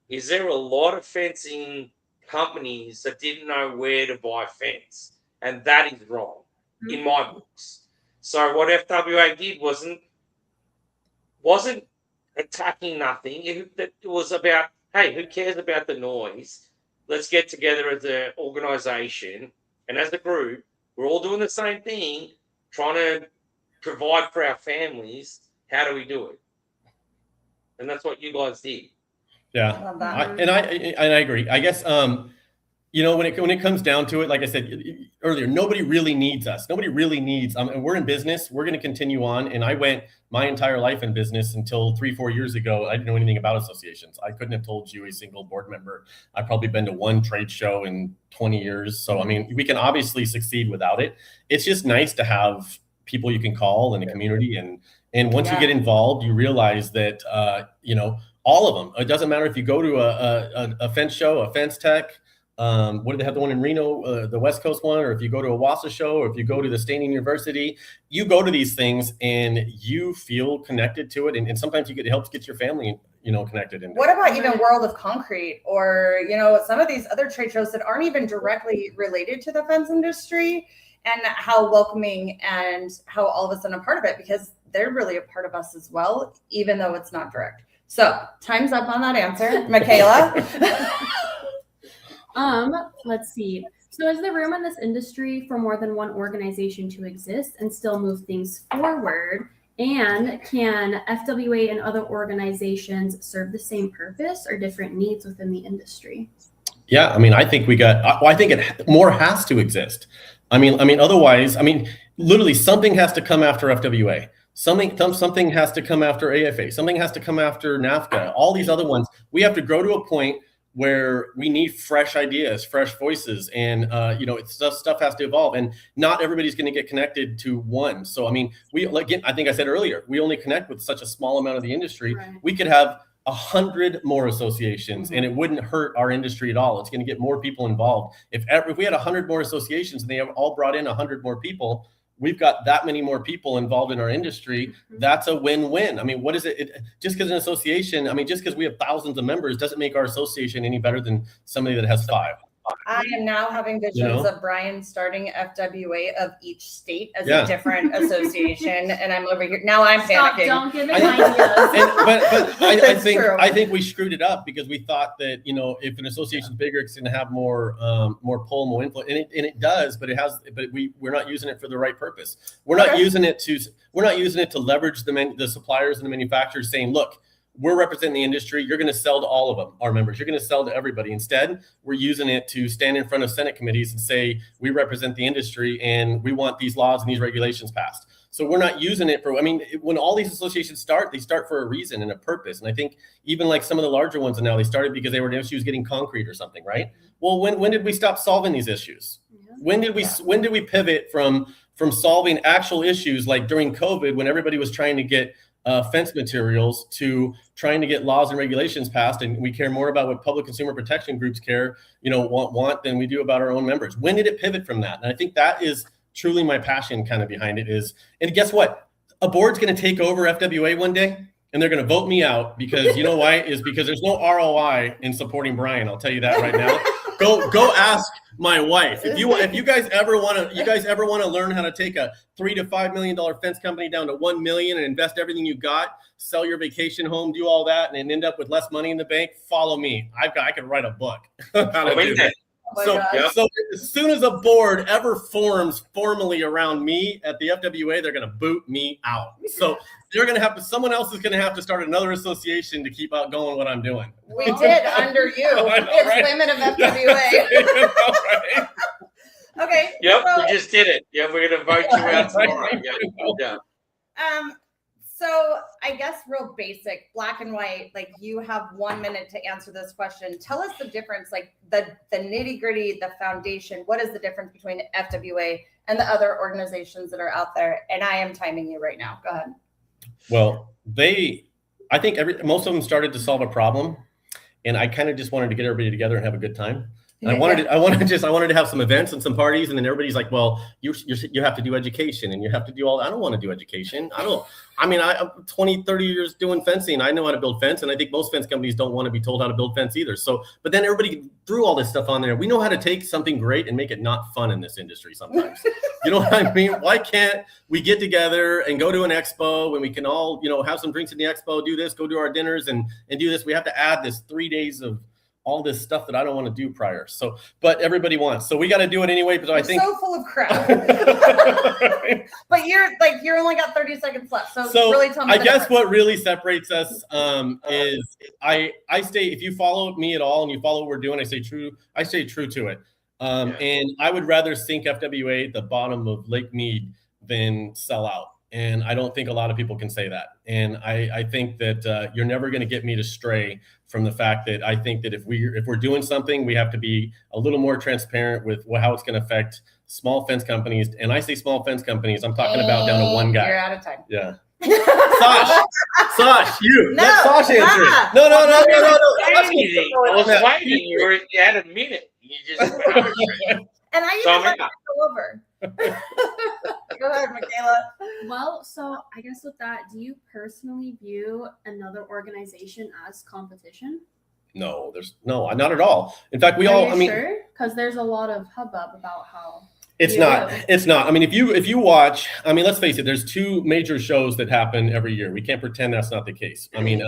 is there are a lot of fencing companies that didn't know where to buy fence. And that is wrong in my books. So what FWA did wasn't attacking nothing. It was about, hey, who cares about the noise? Let's get together as an organization and as a group. We're all doing the same thing, trying to provide for our families. How do we do it? And that's what you guys did. Yeah, I agree. I guess when it comes down to it, like I said earlier, nobody really needs us. Nobody really needs. And we're in business. We're going to continue on. And I went my entire life in business until 3-4 years ago. I didn't know anything about associations. I couldn't have told you a single board member. I've probably been to one trade show in 20 years. So I mean, we can obviously succeed without it. It's just nice to have people you can call in the community, and once you get involved, you realize that all of them. It doesn't matter if you go to a fence show, a fence tech. What do they have, the one in Reno, the West Coast one, or if you go to a WASA show, or if you go to the Staining University, you go to these things and you feel connected to it, and sometimes it helps get your family connected in. What about even World of Concrete or, some of these other trade shows that aren't even directly related to the fence industry, and how welcoming and how all of a sudden a part of it, because they're really a part of us as well, even though it's not direct. So time's up on that answer. Michaela? Let's see. So is there room in this industry for more than one organization to exist and still move things forward? And can FWA and other organizations serve the same purpose or different needs within the industry? Yeah, I mean, I think more has to exist. I mean, otherwise, literally something has to come after FWA. Something has to come after AFA. Something has to come after NAFTA. All these other ones, we have to grow to a point where we need fresh ideas, fresh voices, and stuff has to evolve. And not everybody's going to get connected to one. So I mean, I think I said earlier, we only connect with such a small amount of the industry. Right. We could have 100 more associations, and it wouldn't hurt our industry at all. It's going to get more people involved. If we had 100 more associations and they have all brought in 100 more people, we've got that many more people involved in our industry. That's a win-win. I mean, what is it? Just because an association, just because we have thousands of members doesn't make our association any better than somebody that has 5. I am now having visions of Brian starting FWA of each state as a different association, and I'm over here now. I'm panicking. Don't give it ideas. But I think we screwed it up because we thought that if an association is bigger, it's going to have more pull, more influence, and it does. But we're not using it for the right purpose. We're not using it to leverage the suppliers and the manufacturers, saying, look, we're representing the industry. You're going to sell to all of them, our members. You're going to sell to everybody. Instead, we're using it to stand in front of Senate committees and say, we represent the industry and we want these laws and these regulations passed. So we're not using it when all these associations start, they start for a reason and a purpose. And I think even like some of the larger ones now, they started because they were issues getting concrete or something, right? Well, when did we stop solving these issues? When did we pivot from solving actual issues like during COVID when everybody was trying to get fence materials to trying to get laws and regulations passed, and we care more about what public consumer protection groups want than we do about our own members. When did it pivot from that? And I think that is truly my passion kind of behind it is, and guess what? A board's going to take over FWA one day and they're going to vote me out because you know why? Is because there's no ROI in supporting Brian. I'll tell you that right now. Go ask my wife. If you guys ever want to learn how to take a $3 to $5 million fence company down to $1 million and invest everything you got, sell your vacation home, do all that, and end up with less money in the bank, follow me. I could write a book. How to do that. So as soon as a board ever forms formally around me at the FWA, they're going to boot me out. So they're going to someone else is going to have to start another association to keep out going what I'm doing. We did under you. It's right? Women of FWA. Okay. Yep, we just did it. Yeah, we're going to vote you out tomorrow. Yeah. So I guess real basic, black and white, like you have 1 minute to answer this question. Tell us the difference, like the nitty gritty, the foundation. What is the difference between FWA and the other organizations that are out there? And I am timing you right now. Go ahead. Well, I think most of them started to solve a problem. And I kind of just wanted to get everybody together and have a good time. And I wanted to have some events and some parties, and then everybody's like, well, you have to do education and you have to do all that. I don't want to do education. I'm 20, 30 years doing fencing. I know how to build fence, and I think most fence companies don't want to be told how to build fence either. So, but then everybody threw all this stuff on there. We know how to take something great and make it not fun in this industry sometimes. You know what I mean? Why can't we get together and go to an expo when we can all, have some drinks in the expo, do this, go do our dinners and do this? We have to add this 3 days of all this stuff that I don't want to do prior. So, but everybody wants, so we got to do it anyway. But I think so full of crap. But you're only got 30 seconds left. So really tell me. I guess what really separates us is I stay, if you follow me at all and you follow what we're doing, I stay true to it. And I would rather sink FWA at the bottom of Lake Mead than sell out. And I don't think a lot of people can say that. And I think that you're never going to get me to stray from the fact that I think that if we're doing something, we have to be a little more transparent with how it's going to affect small fence companies. And I say small fence companies, I'm talking about down to one guy. You're out of time. Yeah. Sash, you. No, let Sash answer it. No. I was waiting. You had a minute. You just and I even let that go over. Go ahead, Michaela. Well, so I guess with that, do you personally view another organization as competition? No, not at all. In fact, Are you sure? Because there's a lot of hubbub about how it's not. I mean, if you watch, I mean, let's face it, there's two major shows that happen every year. We can't pretend that's not the case. I mean,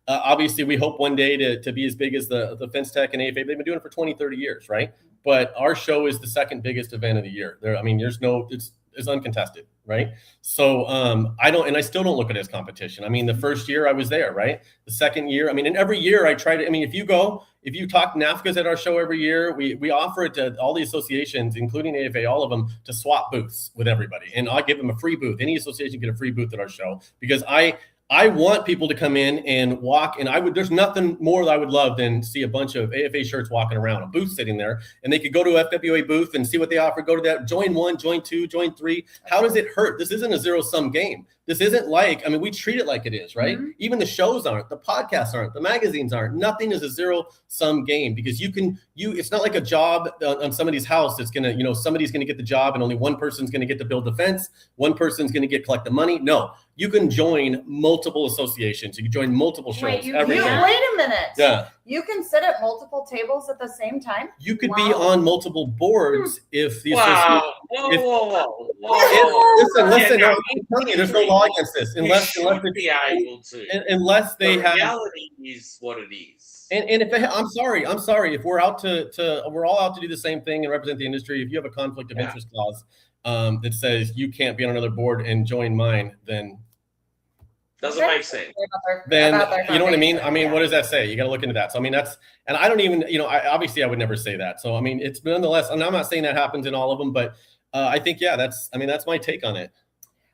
obviously we hope one day to be as big as the Fence Tech and AFA. They've been doing it for 20, 30 years, right? But our show is the second biggest event of the year. It's uncontested, right? So I still don't look at it as competition. I mean, the first year I was there, right? The second year, I mean, and every year I try to, I mean, if you talk NAFCA's at our show every year, we offer it to all the associations, including AFA, all of them, to swap booths with everybody. And I'll give them a free booth. Any association get a free booth at our show because I want people to come in and walk, and there's nothing more that I would love than see a bunch of AFA shirts walking around, a booth sitting there, and they could go to a FWA booth and see what they offer, go to that, join 1, join 2, join 3. How does it hurt? This isn't a zero-sum game. This isn't like, I mean, we treat it like it is, right? Mm-hmm. Even the shows aren't, the podcasts aren't, the magazines aren't. Nothing is a zero-sum game because it's not like a job on somebody's house that's going to, somebody's going to get the job and only one person's going to get to build the fence. One person's going to collect the money. No, you can join multiple associations. You can join multiple shows. Wait a minute. Yeah. You can sit at multiple tables at the same time? You could be on multiple boards if the Wow. association... Whoa. Listen, I'm telling you, there's no law against this. Unless they have... reality is what it is. And if I'm sorry, if we're out we're all out to do the same thing and represent the industry, if you have a conflict of interest clause that says you can't be on another board and join mine, then... Doesn't make sense. Then you know what I mean? I mean, what does that say? You got to look into that. So I mean, and I don't even, obviously I would never say that. So I mean, it's nonetheless, and I'm not saying that happens in all of them, but I think, that's my take on it.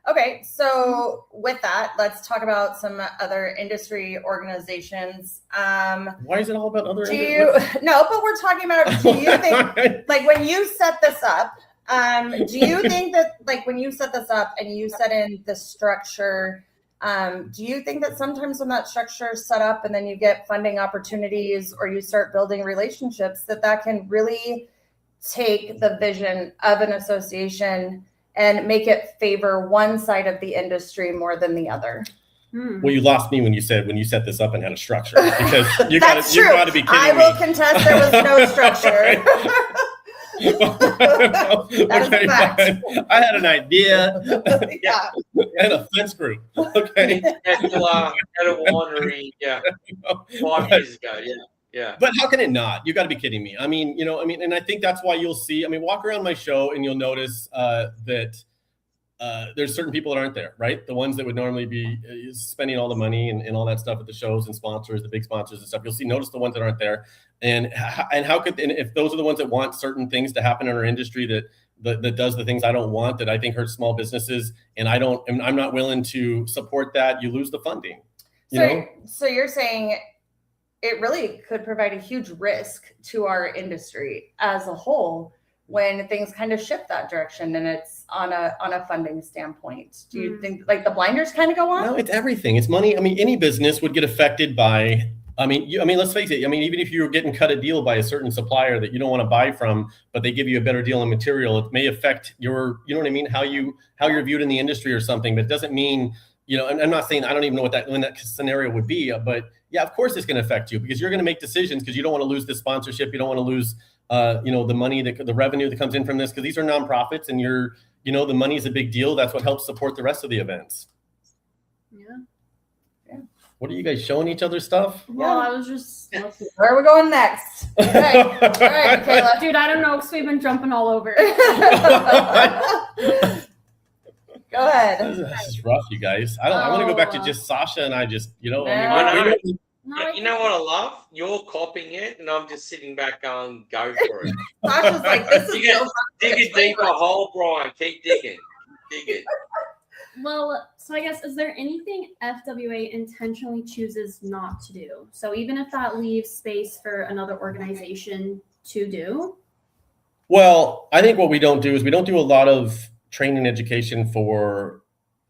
Okay. So with that, let's talk about some other industry organizations. Why is it all about other? No, but we're talking about, do you think, like when you set this up, do you think that like when you set this up and you set in the structure, do you think that sometimes when that structure is set up and then you get funding opportunities or you start building relationships, that can really take the vision of an association and make it favor one side of the industry more than the other? Well, you lost me when you set this up and had a structure because you got to be kidding me. I will contest there was no structure. That is a fact. I had an idea. Yeah. And a fence group. Okay. At a winery, 5 years ago, yeah. But how can it not? You got to be kidding me. I mean, and I think that's why you'll see. I mean, walk around my show and you'll notice that there's certain people that aren't there, right? The ones that would normally be spending all the money and all that stuff at the shows and sponsors, the big sponsors and stuff. Notice the ones that aren't there. And if those are the ones that want certain things to happen in our industry that does the things I don't want, that I think hurt small businesses, and I'm not willing to support that, you lose the funding. So you're saying it really could provide a huge risk to our industry as a whole when things kind of shift that direction and it's on a funding standpoint. Do you think like the blinders kind of go on? No, it's everything. It's money. I mean, any business would get affected by, let's face it. I mean, even if you're getting cut a deal by a certain supplier that you don't want to buy from, but they give you a better deal on material, it may affect your, how you're viewed in the industry or something, but it doesn't mean, and I'm not saying, I don't even know when that scenario would be, but yeah, of course it's going to affect you because you're going to make decisions because you don't want to lose this sponsorship. You don't want to lose, the money, the revenue that comes in from this, because these are nonprofits and the money is a big deal. That's what helps support the rest of the events. Yeah. What are you guys showing each other stuff? Well, I was just... Where are we going next? Okay. All right, Michaela. Dude, I don't know because we've been jumping all over. Go ahead. This is rough, you guys. I want to go back to just Sasha and I just, you know what I love? You're copying it, and I'm just sitting back going, go for it. Sasha's like, this is dig it deeper hole, Brian. Keep digging. Dig it. Well, so I guess, is there anything FWA intentionally chooses not to do? So even if that leaves space for another organization to do? Well, I think what we don't do is we don't do a lot of training and education for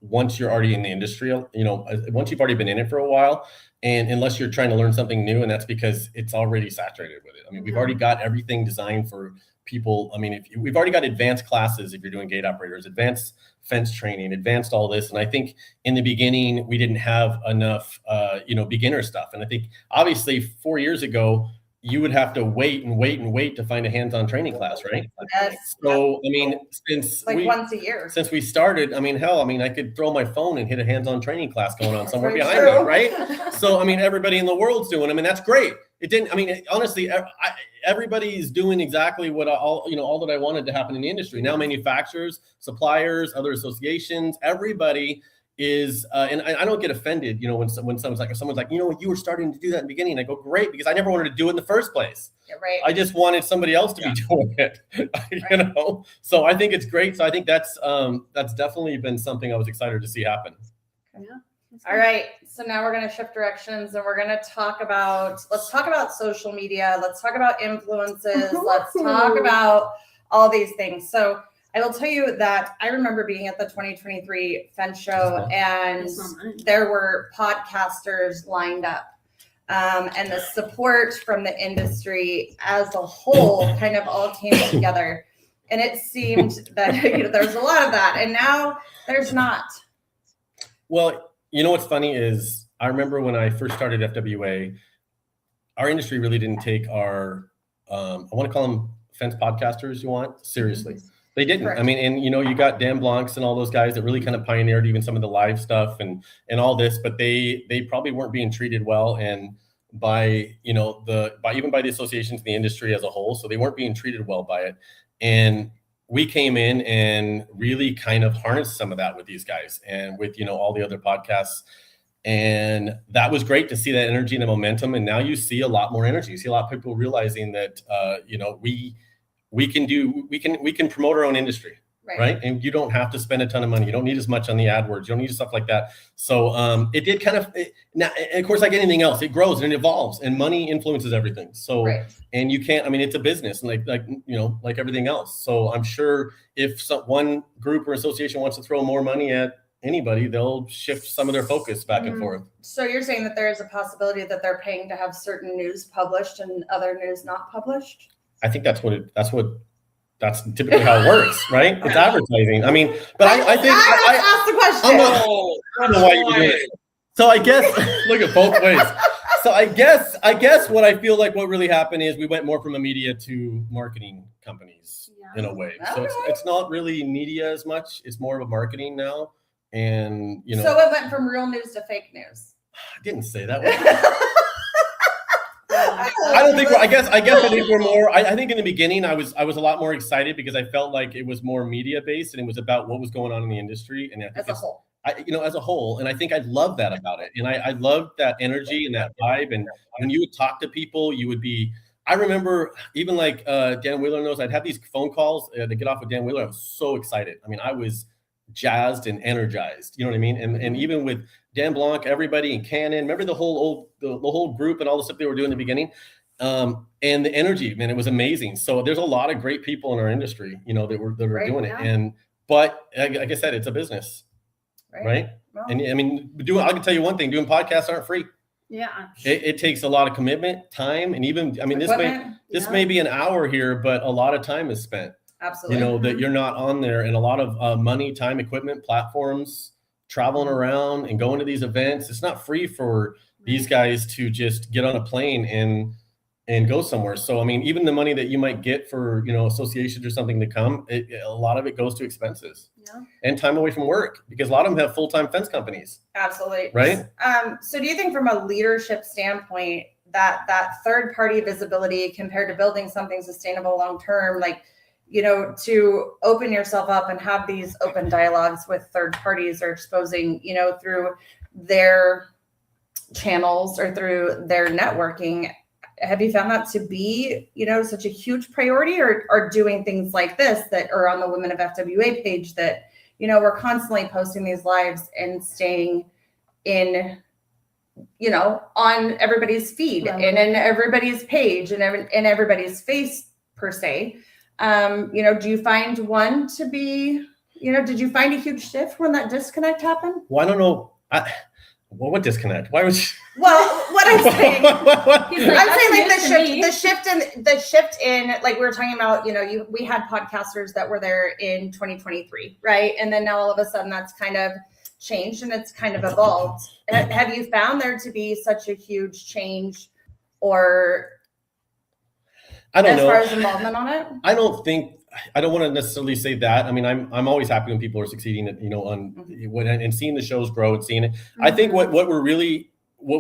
once you're already in the industry, once you've already been in it for a while, and unless you're trying to learn something new, and that's because it's already saturated with it. I mean, we've already got everything designed for people. I mean, if we've already got advanced classes, if you're doing gate operators, advanced fence training, advanced all this. And I think in the beginning, we didn't have enough, beginner stuff. And I think obviously 4 years ago, you would have to wait to find a hands-on training class, right? Yes. So, I mean, since once a year. Since we started, I mean, hell, I mean, I could throw my phone and hit a hands-on training class going on somewhere Very behind true. me, right? So, I mean, everybody in the world's doing. I mean, that's great. It didn't. I mean, honestly, everybody's doing exactly what all that I wanted to happen in the industry. Now, manufacturers, suppliers, other associations, everybody is, and I don't get offended, when someone's like, you were starting to do that in the beginning. I go, great, because I never wanted to do it in the first place. Yeah, right. I just wanted somebody else to be doing it, So I think it's great. So I think that's definitely been something I was excited to see happen. Yeah. All right. So now we're going to shift directions and we're going to let's talk about social media. Let's talk about influences. Let's talk about all these things. So I will tell you that I remember being at the 2023 Fence Show and there were podcasters lined up. And the support from the industry as a whole kind of all came together. And it seemed that there's a lot of that. And now there's not. Well, what's funny is I remember when I first started FWA, our industry really didn't take our, I want to call them fence podcasters seriously. They didn't. Correct. I mean, and you got Dan Blancs and all those guys that really kind of pioneered even some of the live stuff and all this, but they probably weren't being treated well and by the associations in the industry as a whole. So they weren't being treated well by it. And we came in and really kind of harnessed some of that with these guys and with, all the other podcasts. And that was great to see that energy and the momentum. And now you see a lot more energy. You see a lot of people realizing that, we can promote our own industry, right? And you don't have to spend a ton of money. You don't need as much on the AdWords. You don't need stuff like that. So it did now, of course, like anything else, it grows and it evolves and money influences everything. So, and you can't, I mean, it's a business and like everything else. So I'm sure if one group or association wants to throw more money at anybody, they'll shift some of their focus back and forth. So you're saying that there is a possibility that they're paying to have certain news published and other news not published? I think that's typically how it works, right? It's advertising. I mean, but I think I asked the question. I don't know why you're doing it. So I guess look at both ways. So I guess what I feel like what really happened is we went more from a media to marketing companies in a way. So it's not really media as much. It's more of a marketing now. And So it went from real news to fake news. I didn't say that way. I don't think. I guess I think we're more. I think in the beginning I was a lot more excited because I felt like it was more media based and it was about what was going on in the industry and as a whole. As a whole, and I think I loved that about it, and I loved that energy and that vibe. And when you would talk to people, you would be. I remember even like Dan Wheeler knows. I'd have these phone calls to get off with Dan Wheeler. I was so excited. I mean, I was jazzed and energized. You know what I mean? And even with Dan Blanc, everybody in Canon, remember the whole group and all the stuff they were doing in the beginning, and the energy, man, it was amazing. So there's a lot of great people in our industry, that were doing it. But like I said, it's a business, right? Well, and I mean, I can tell you one thing: doing podcasts aren't free. Yeah, it takes a lot of commitment, time, and even this may be an hour here, but a lot of time is spent. Absolutely. That you're not on there, and a lot of money, time, equipment, platforms, traveling around and going to these events. It's not free for these guys to just get on a plane and go somewhere. So, I mean, even the money that you might get for, associations or something to come, a lot of it goes to expenses and time away from work because a lot of them have full-time fence companies. Absolutely. Right. So do you think from a leadership standpoint that third-party visibility compared to building something sustainable long-term, like, to open yourself up and have these open dialogues with third parties or exposing, through their channels or through their networking, have you found that to be, such a huge priority or doing things like this that are on the Women of FWA page that, we're constantly posting these lives and staying in, on everybody's feed and in everybody's page and in everybody's face per se. Do you find one to be, did you find a huge shift when that disconnect happened? Well, I don't know. Well, what disconnect? Why was? Well, what I'm saying, He's like, I'm saying like "That's news to me." the shift in like we were talking about, we had podcasters that were there in 2023, right? And then now all of a sudden that's kind of changed and it's kind of evolved. Have you found there to be such a huge change, or I don't as know. far as involvement on it? I don't want to necessarily say that. I mean, I'm always happy when people are succeeding, and seeing the shows grow and seeing it. Mm-hmm. I think what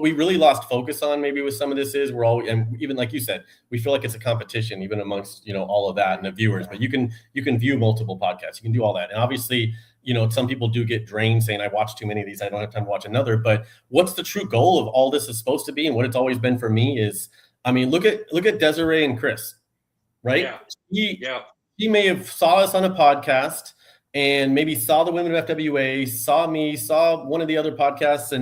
we really lost focus on maybe with some of this is and even like you said, we feel like it's a competition even amongst, all of that and the viewers, but you can view multiple podcasts, you can do all that. And obviously, some people do get drained saying I watch too many of these, I don't have time to watch another, but what's the true goal of all this is supposed to be? And what it's always been for me is, I mean, look at Desiree and Chris, right? Yeah. He may have saw us on a podcast and maybe saw the women of FWA, saw me, saw one of the other podcasts,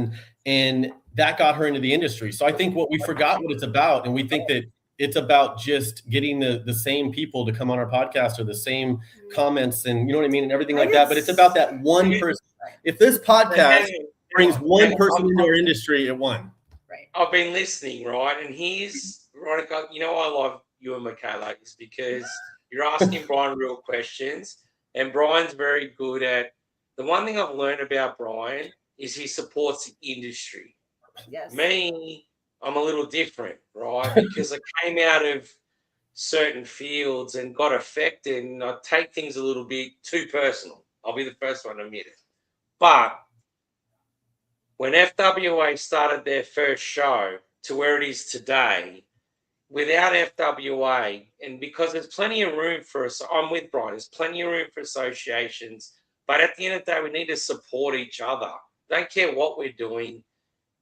and that got her into the industry. So I think what we forgot what it's about, and we think that it's about just getting the same people to come on our podcast or the same comments and you know what I mean and everything like that. But it's about that one person. If this podcast brings one person into our industry, it won. Right. I've been listening, right? And here's Veronica, I love you and Michaela is because you're asking Brian real questions, and Brian's very good at. The one thing I've learned about Brian is he supports the industry. Yes. Me, I'm a little different, right? Because I came out of certain fields and got affected, and I take things a little bit too personal. I'll be the first one to admit it. But when FWA started their first show to where it is today, without FWA, and because there's plenty of room for us, I'm with Brian, there's plenty of room for associations, but at the end of the day, we need to support each other. Don't care what we're doing.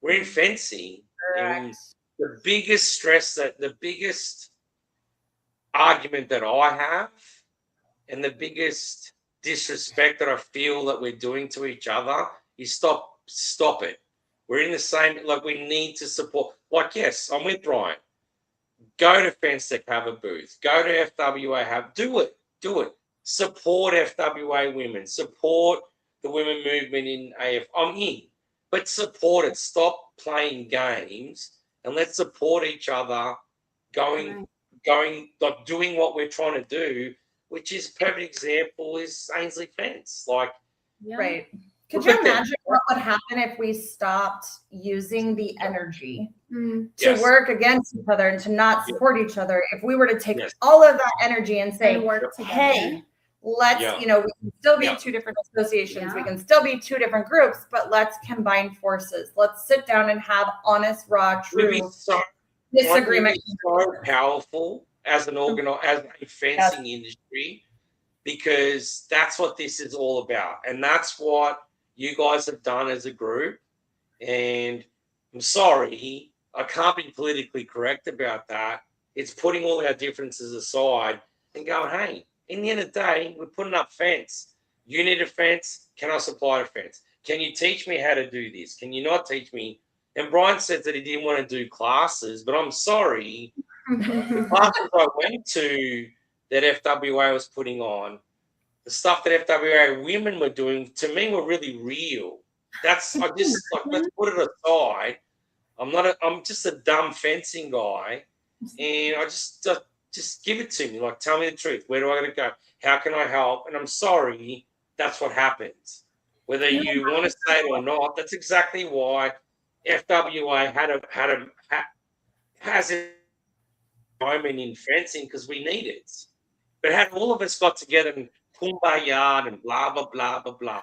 We're in fencing. And the biggest the biggest argument that I have and the biggest disrespect that I feel that we're doing to each other is stop it. We're in the same, we need to support. Yes, I'm with Brian. Go to FenceTech, have a booth. Go to FWA, do it. Support FWA women. Support the women movement in AF. I'm in, but support it. Stop playing games and let's support each other. Doing what we're trying to do, which is perfect example is Ansley Fence. Right. Could you imagine what would happen if we stopped using the energy to work against each other and to not support each other? If we were to take all of that energy and say, hey, let's, we can still be two different associations. We can still be two different groups, but let's combine forces. Let's sit down and have honest, raw, true disagreement. It's so powerful as as a fencing industry, because that's what this is all about. And that's what you guys have done as a group. And I'm sorry, I can't be politically correct about that. It's putting all our differences aside and going, hey, in the end of the day, we're putting up fence. You need a fence. Can I supply a fence? Can you teach me how to do this? Can you not teach me? And Brian said that he didn't want to do classes, but I'm sorry. The classes I went to that FWA was putting on, the stuff that FWA women were doing, to me, were really real. Let's put it aside. I'm just a dumb fencing guy, and I just give it to me. Tell me the truth. Where do I got to go? How can I help? And I'm sorry, that's what happens. Whether you want to say it or not, that's exactly why FWA has a moment in fencing, because we need it. But had all of us got together and kumbaya and blah blah blah blah blah.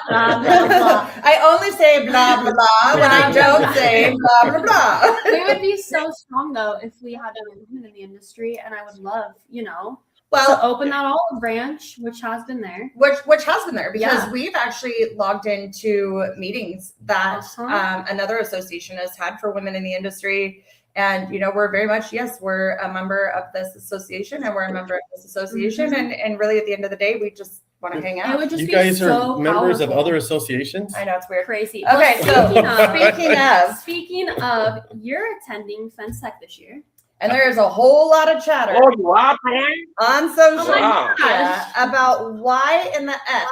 I only say blah blah blah when I don't say blah blah blah. We would be so strong though if we had a woman in the industry, and I would love, to open that olive branch, which has been there. Which has been there, because we've actually logged into meetings that another association has had for women in the industry. And, we're very much, we're a member of this association, and we're a member of this association. And really at the end of the day, we just want to hang out. It would just you be guys so are members powerful. of other associations? I know, it's weird. Crazy. Okay, so speaking of, you're attending FenceTech this year. And there's a whole lot of chatter on social media about why in the F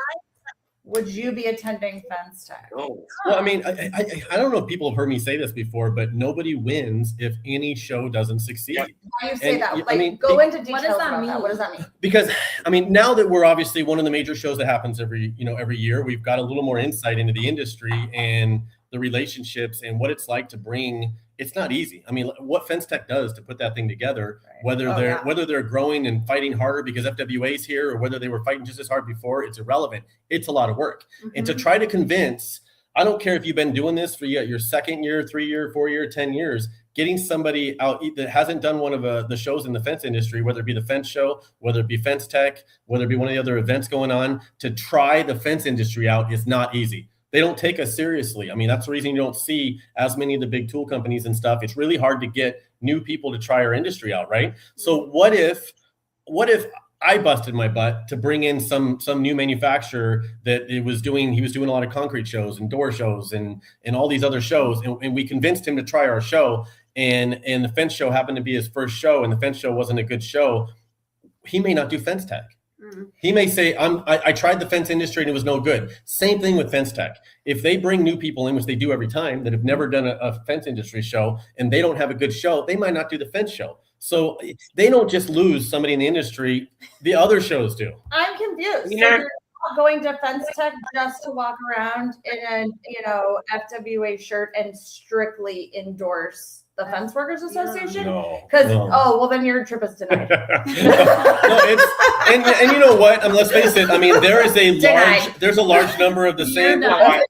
would you be attending Fence Tech? Oh, Well, I mean, I don't know if people have heard me say this before, but nobody wins if any show doesn't succeed. Yeah. Why you say And, that? I Like, mean, go into what details does that about that. mean? What does that mean? Because I mean, now that we're obviously one of the major shows that happens every year, we've got a little more insight into the industry and the relationships and what it's like to bring. It's not easy. I mean, what Fence Tech does to put that thing together, whether Oh, they're yeah. whether they're growing and fighting harder because FWA's here, or whether they were fighting just as hard before, it's irrelevant. It's a lot of work. And to try to convince, I don't care if you've been doing this for your second year, 3 year, 4 year, 10 years, getting somebody out that hasn't done one of the shows in the fence industry, whether it be the fence show, whether it be Fence Tech, whether it be one of the other events going on, to try the fence industry out is not easy. They don't take us seriously. I mean, that's the reason you don't see as many of the big tool companies and stuff. It's really hard to get new people to try our industry out, right? So what if I busted my butt to bring in some new manufacturer that he was doing a lot of concrete shows and door shows and all these other shows, and we convinced him to try our show, and the fence show happened to be his first show, and the fence show wasn't a good show. He may not do Fence Tech. He may say, I tried the fence industry and it was no good. Same thing with Fence Tech. If they bring new people in, which they do every time, that have never done a fence industry show, and they don't have a good show, they might not do the fence show. So they don't just lose somebody in the industry, the other shows do. I'm confused. You So know- you're not going to Fence Tech just to walk around in a FWA shirt and strictly endorse the Fence Workers Association? No. Because no. well, then your trip is denied. No, and you know what? Let's face it. I mean, there's a large number of the same. done.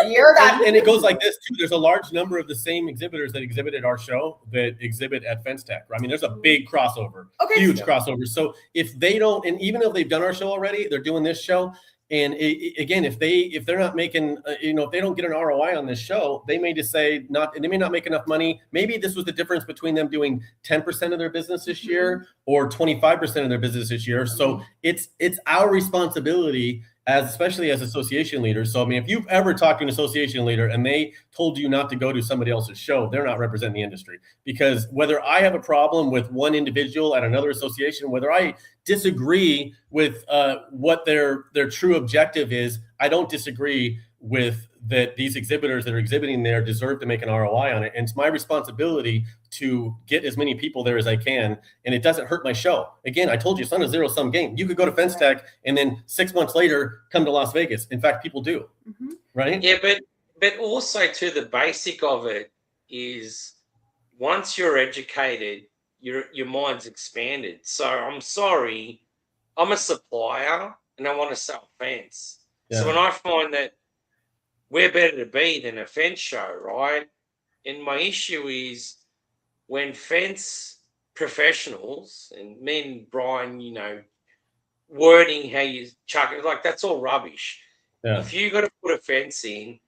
You're done. And it goes like this too. There's a large number of the same exhibitors that exhibited our show that exhibit at Fence Tech. I mean, there's a big crossover, Okay. huge crossover. So if they don't, and even if they've done our show already, they're doing this show. And again, if they're not making, if they don't get an ROI on this show, they may just say they may not make enough money. Maybe this was the difference between them doing 10% of their business this year or 25% of their business this year. So it's our responsibility, especially as association leaders. So I mean, if you've ever talked to an association leader and they told you not to go to somebody else's show, they're not representing the industry. Because whether I have a problem with one individual at another association, whether I disagree with what their true objective is, I don't disagree with that these exhibitors that are exhibiting there deserve to make an ROI on it. And it's my responsibility to get as many people there as I can. And it doesn't hurt my show. Again, I told you, it's not a zero-sum game. You could go to Fence Tech and then 6 months later come to Las Vegas. In fact, people do, right? yeah, but also too, the basic of it is once you're educated, your mind's expanded. So I'm sorry, I'm a supplier and I want to sell fence. Yeah. So when I find that we're better to be than a fence show, right? And my issue is when fence professionals and me and Brian, wording how you chuck it, like that's all rubbish. Yeah. If you got to put a fence in,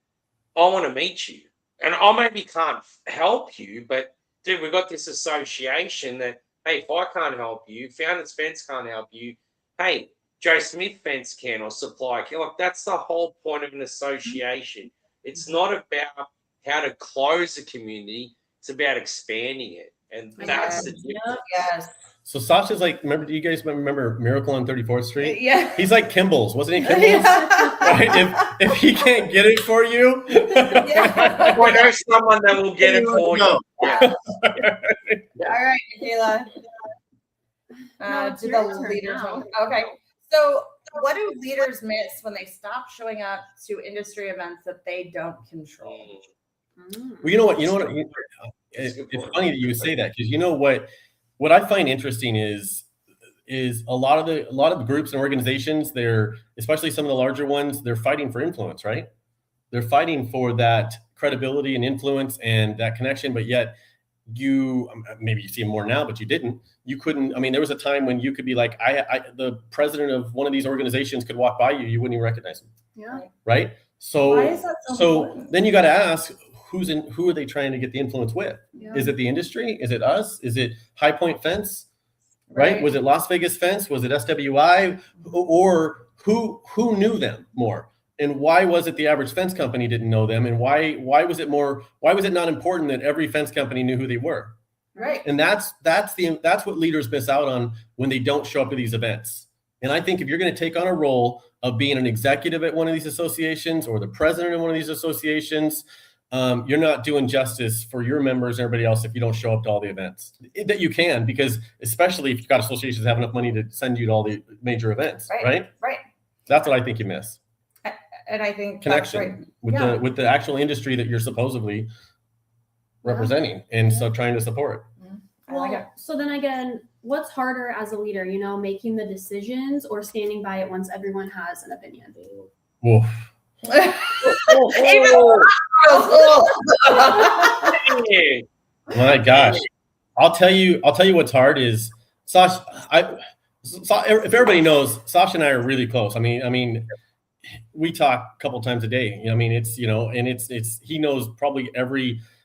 I want to meet you. And I maybe can't help you, but dude, we've got this association that, hey, if I can't help you, Founders Fence can't help you, hey, Joe Smith Fence can, or Supply can. Like, that's the whole point of an association. It's not about how to close a community, it's about expanding it. And that's the difference. Yes. So Sasha's like, do you guys remember Miracle on 34th Street? Yeah. He's like Kimball's, wasn't he? Kimball's? Right? If he can't get it for you, Yeah. I know someone that will get it for you. Yeah. All right, Michaela. No, it's To your the turn leaders. now. Okay. So what do leaders miss when they stop showing up to industry events that they don't control? well, you know what? It's funny that you say that, because you know what I find interesting is a lot of the groups and organizations, they're, especially some of the larger ones, they're fighting for influence, right? They're fighting for that credibility and influence and that connection, but yet maybe you see them more now, but you couldn't. I mean, there was a time when you could be like, the president of one of these organizations could walk by you wouldn't even recognize him. Yeah. Right. So, Why is that so important? then you got to ask, who are they trying to get the influence with? Yeah. Is it the industry? Is it us? Is it High Point Fence? Right? Was it Las Vegas Fence? Was it SWI? Or who knew them more? And why was it the average fence company didn't know them? And why was it not important that every fence company knew who they were? Right. And that's what leaders miss out on when they don't show up to these events. And I think if you're going to take on a role of being an executive at one of these associations or the president of one of these associations, you're not doing justice for your members and everybody else if you don't show up to all the events that you can, because especially if you've got associations that have enough money to send you to all the major events, right? Right. That's what I think you miss. And I think Connection with Yeah. the actual industry that you're supposedly representing, and so trying to support. I like it. So then again, what's harder as a leader, making the decisions or standing by it once everyone has an opinion? Oof. My gosh, I'll tell you what's hard is Sash. If everybody knows, Sasha and I are really close. I mean, we talk a couple times a day. I mean, it's and it's he knows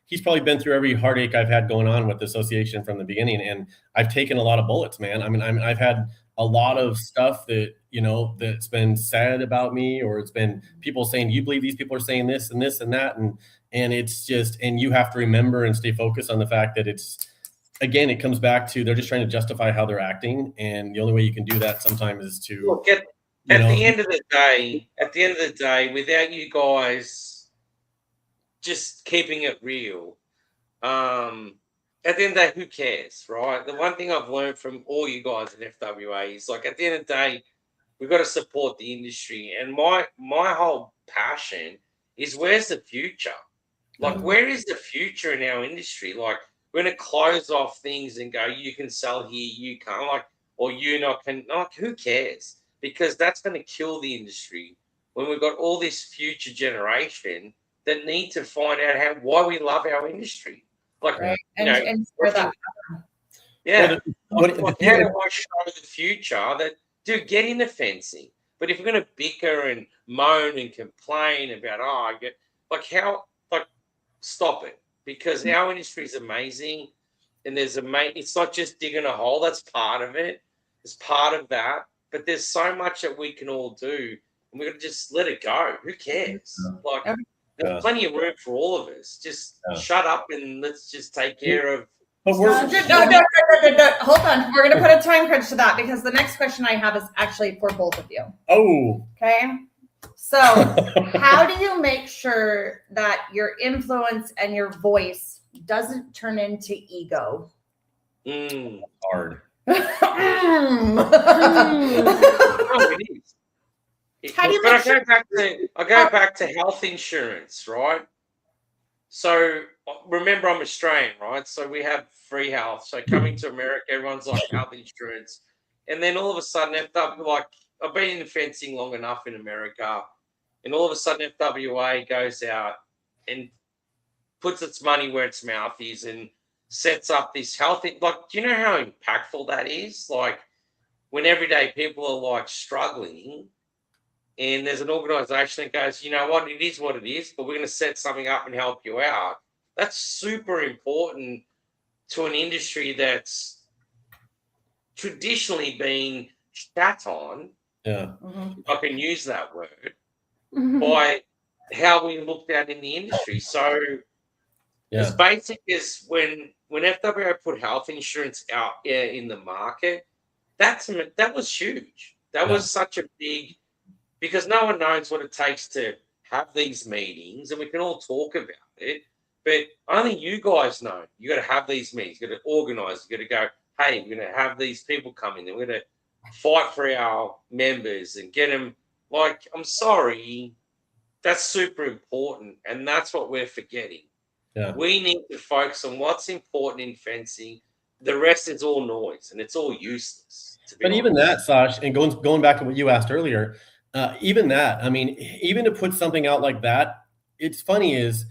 he's probably been through every heartache I've had going on with the association from the beginning, and I've taken a lot of bullets, man. I mean, I've had a lot of stuff that that's been said about me, or it's been people saying, "You believe these people are saying this and this and that," and it's just, and you have to remember and stay focused on the fact that it's, again, it comes back to they're just trying to justify how they're acting, and the only way you can do that sometimes is to look at the end of the day, without you guys just keeping it real, at the end of the day, who cares, right? The one thing I've learned from all you guys in FWA is, like, at the end of the day, we've got to support the industry. And my whole passion is, where's the future? Like, where is the future in our industry? Like, we're going to close off things and go, you can sell here, you can't, like, or you not can, like, who cares? Because that's going to kill the industry when we've got all this future generation that need to find out why we love our industry. Like, Right. And for that. Yeah. How do I show the future that, dude, get into fencing? But if we're going to bicker and moan and complain about, stop it. Because our industry is amazing. And it's not just digging a hole. That's part of it. It's part of that. But there's so much that we can all do. And we've got to just let it go. Who cares? Like, there's plenty of room for all of us. Just shut up and let's just take care of. No. Hold on. We're going to put a time crunch to that, because the next question I have is actually for both of you. Oh. Okay. So how do you make sure that your influence and your voice doesn't turn into ego? Hard. It is. How do you but I go back to health insurance, right? So remember, I'm Australian, right? So we have free health. So coming to America, everyone's like health insurance, and then all of a sudden, I've been in fencing long enough in America, and all of a sudden, FWA goes out and puts its money where its mouth is and sets up this health. Like, do you know how impactful that is? Like, when everyday people are like struggling, and there's an organization that goes, you know what, it is what it is, but we're going to set something up and help you out. That's super important to an industry that's traditionally been shat on. Yeah. If I can use that word, by how we looked at in the industry. So as basic as when FWA put health insurance out in the market, that was huge. That was such a big, because no one knows what it takes to have these meetings, and we can all talk about it, but only you guys know. You got to have these meetings. You got to organize. You got to go, hey, we're going to have these people come in, and we're going to fight for our members and get them. Like, I'm sorry, that's super important, and that's what we're forgetting. Yeah. We need to focus on what's important in fencing. The rest is all noise, and it's all useless. But even that, Sash, and going back to what you asked earlier, even that, I mean, even to put something out like that, it's funny is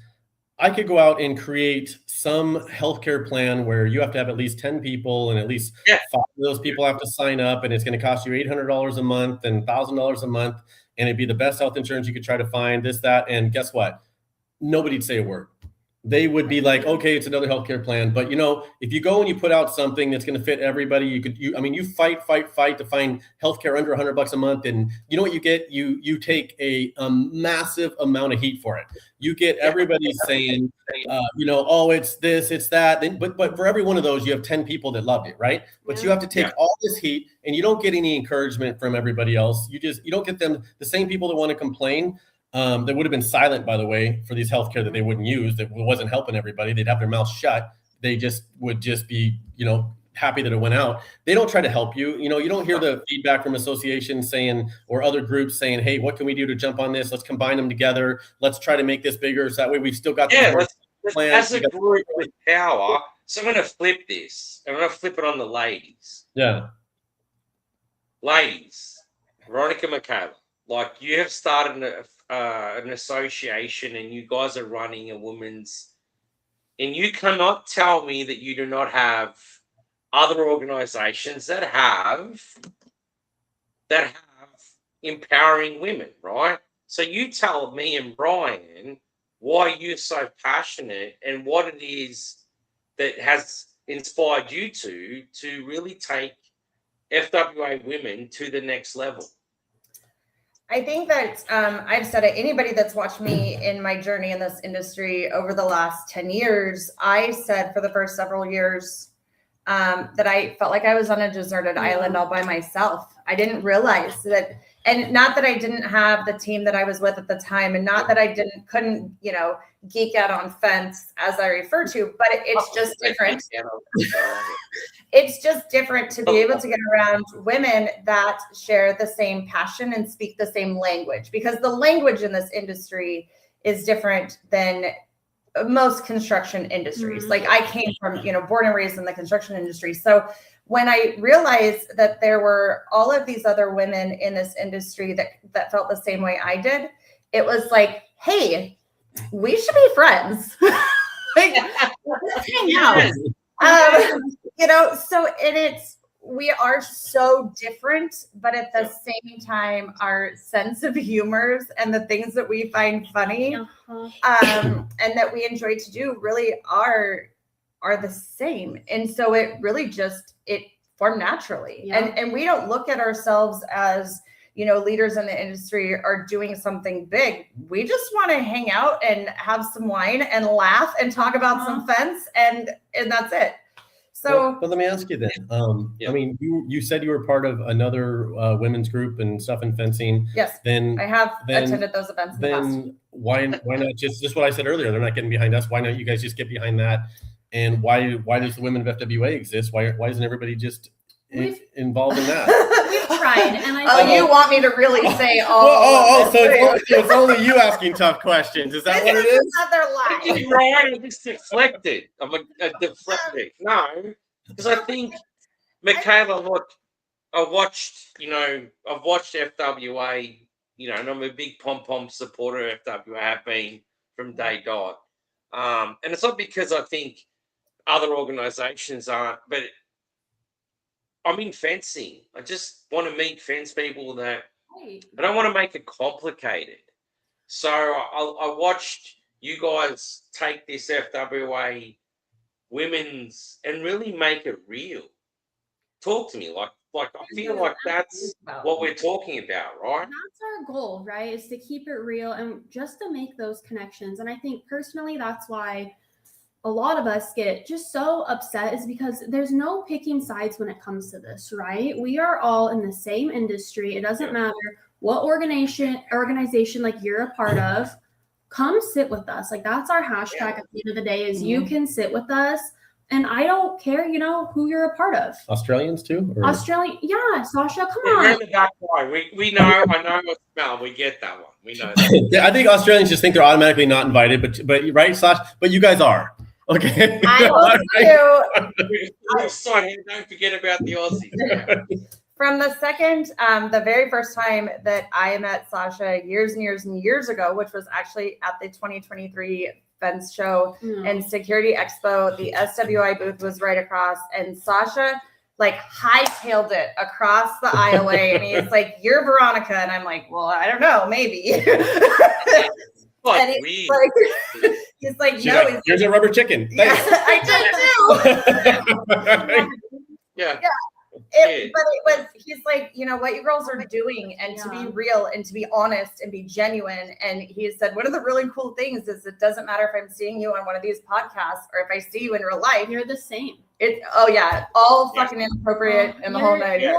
I could go out and create some healthcare plan where you have to have at least 10 people, and at least 5 of those people have to sign up, and it's going to cost you $800 a month and $1,000 a month, and it'd be the best health insurance you could try to find, this, that, and guess what? Nobody'd say a word. they would be like, okay, it's another healthcare plan. But you know, if you go and you put out something that's going to fit everybody, you fight to find healthcare under $100 a month, and you know what you get? You take a massive amount of heat for it. You get everybody saying, you know, oh, it's this, it's that. But for every one of those, you have 10 people that loved it, right? But you have to take all this heat, and you don't get any encouragement from everybody else. You don't get them, the same people that want to complain. That would have been silent, by the way, for these healthcare that they wouldn't use, that wasn't helping everybody. They'd have their mouths shut. They would be, you know, happy that it went out. They don't try to help you. You know, you don't hear the feedback from associations saying, or other groups saying, hey, what can we do to jump on this? Let's combine them together. Let's try to make this bigger. So that way we've still got as a group with power. So I'm going to flip this. I'm going to flip it on the ladies. Yeah. Ladies, Veronica, Michaela, like you have started an association, and you guys are running a women's, and you cannot tell me that you do not have other organizations that have empowering women, right? So you tell me and Brian why you're so passionate and what it is that has inspired you to really take FWA women to the next level. I think that I've said it, anybody that's watched me in my journey in this industry over the last 10 years, I said for the first several years that I felt like I was on a deserted island all by myself. I didn't realize that, and not that I didn't have the team that I was with at the time, and not that I couldn't, you know, geek out on fence as I refer to, but it's just different. It's just different to be able to get around women that share the same passion and speak the same language, because the language in this industry is different than most construction industries. Mm-hmm. Like I came from, you know, born and raised in the construction industry. So when I realized that there were all of these other women in this industry that felt the same way I did, it was like, hey, we should be friends. Like, let's hang out. You know, so we are so different, but at the same time, our sense of humors and the things that we find funny, and that we enjoy to do really are the same. And so it really it formed naturally. Yeah. And we don't look at ourselves as, you know, leaders in the industry are doing something big. We just want to hang out and have some wine and laugh and talk about some fence, and that's it. So, but let me ask you then. I mean, you said you were part of another women's group and stuff in fencing. Yes. Then I have attended those events. Then why not just what I said earlier? They're not getting behind us. Why not you guys just get behind that? And why does the Women of FWA exist? Why isn't everybody just involved in that? We've tried, and you want me to really say so it's only you asking tough questions. Is that what it is? Another lie. Right, I'm just deflected. I'm a deflecting. No, because I think, Michaela, look, I've watched FWA, you know, and I'm a big pom-pom supporter of FWA, have been from day dot. And it's not because I think other organizations aren't, but I'm in fencing. I just want to meet fence people that I don't want to make it complicated. So I watched you guys take this FWA women's and really make it real. Talk to me like I feel like that's what we're talking about, right? That's our goal, right? Is to keep it real and just to make those connections. And I think personally, that's why a lot of us get just so upset, is because there's no picking sides when it comes to this, right? We are all in the same industry. It doesn't matter what organization like you're a part of. Come sit with us. Like that's our hashtag at the end of the day, is you can sit with us. And I don't care, you know, who you're a part of. Australians too? Or? Australian, yeah, Sasha, come on. We know, I know what smell. We get that one. We know that. Yeah, I think Australians just think they're automatically not invited, but right, Sasha? But you guys are. Okay. I will too. Don't forget about the Aussies. From the second, the very first time that I met Sasha years and years and years ago, which was actually at the 2023 Fence Show and Security Expo, the SWI booth was right across, and Sasha like hightailed it across the aisleway, and he's like, "You're Veronica," and I'm like, "Well, I don't know, maybe." What And weird. he's like, She's no, like, here's a rubber chicken. yeah, Thanks. I did too. Yeah. But it was, he's like, you know what you girls are doing, and to be Yeah. real and to be honest and be genuine. And he said, one of the really cool things is it doesn't matter if I'm seeing you on one of these podcasts or if I see you in real life. You're the same. Oh yeah, all fucking inappropriate and the whole night. Well,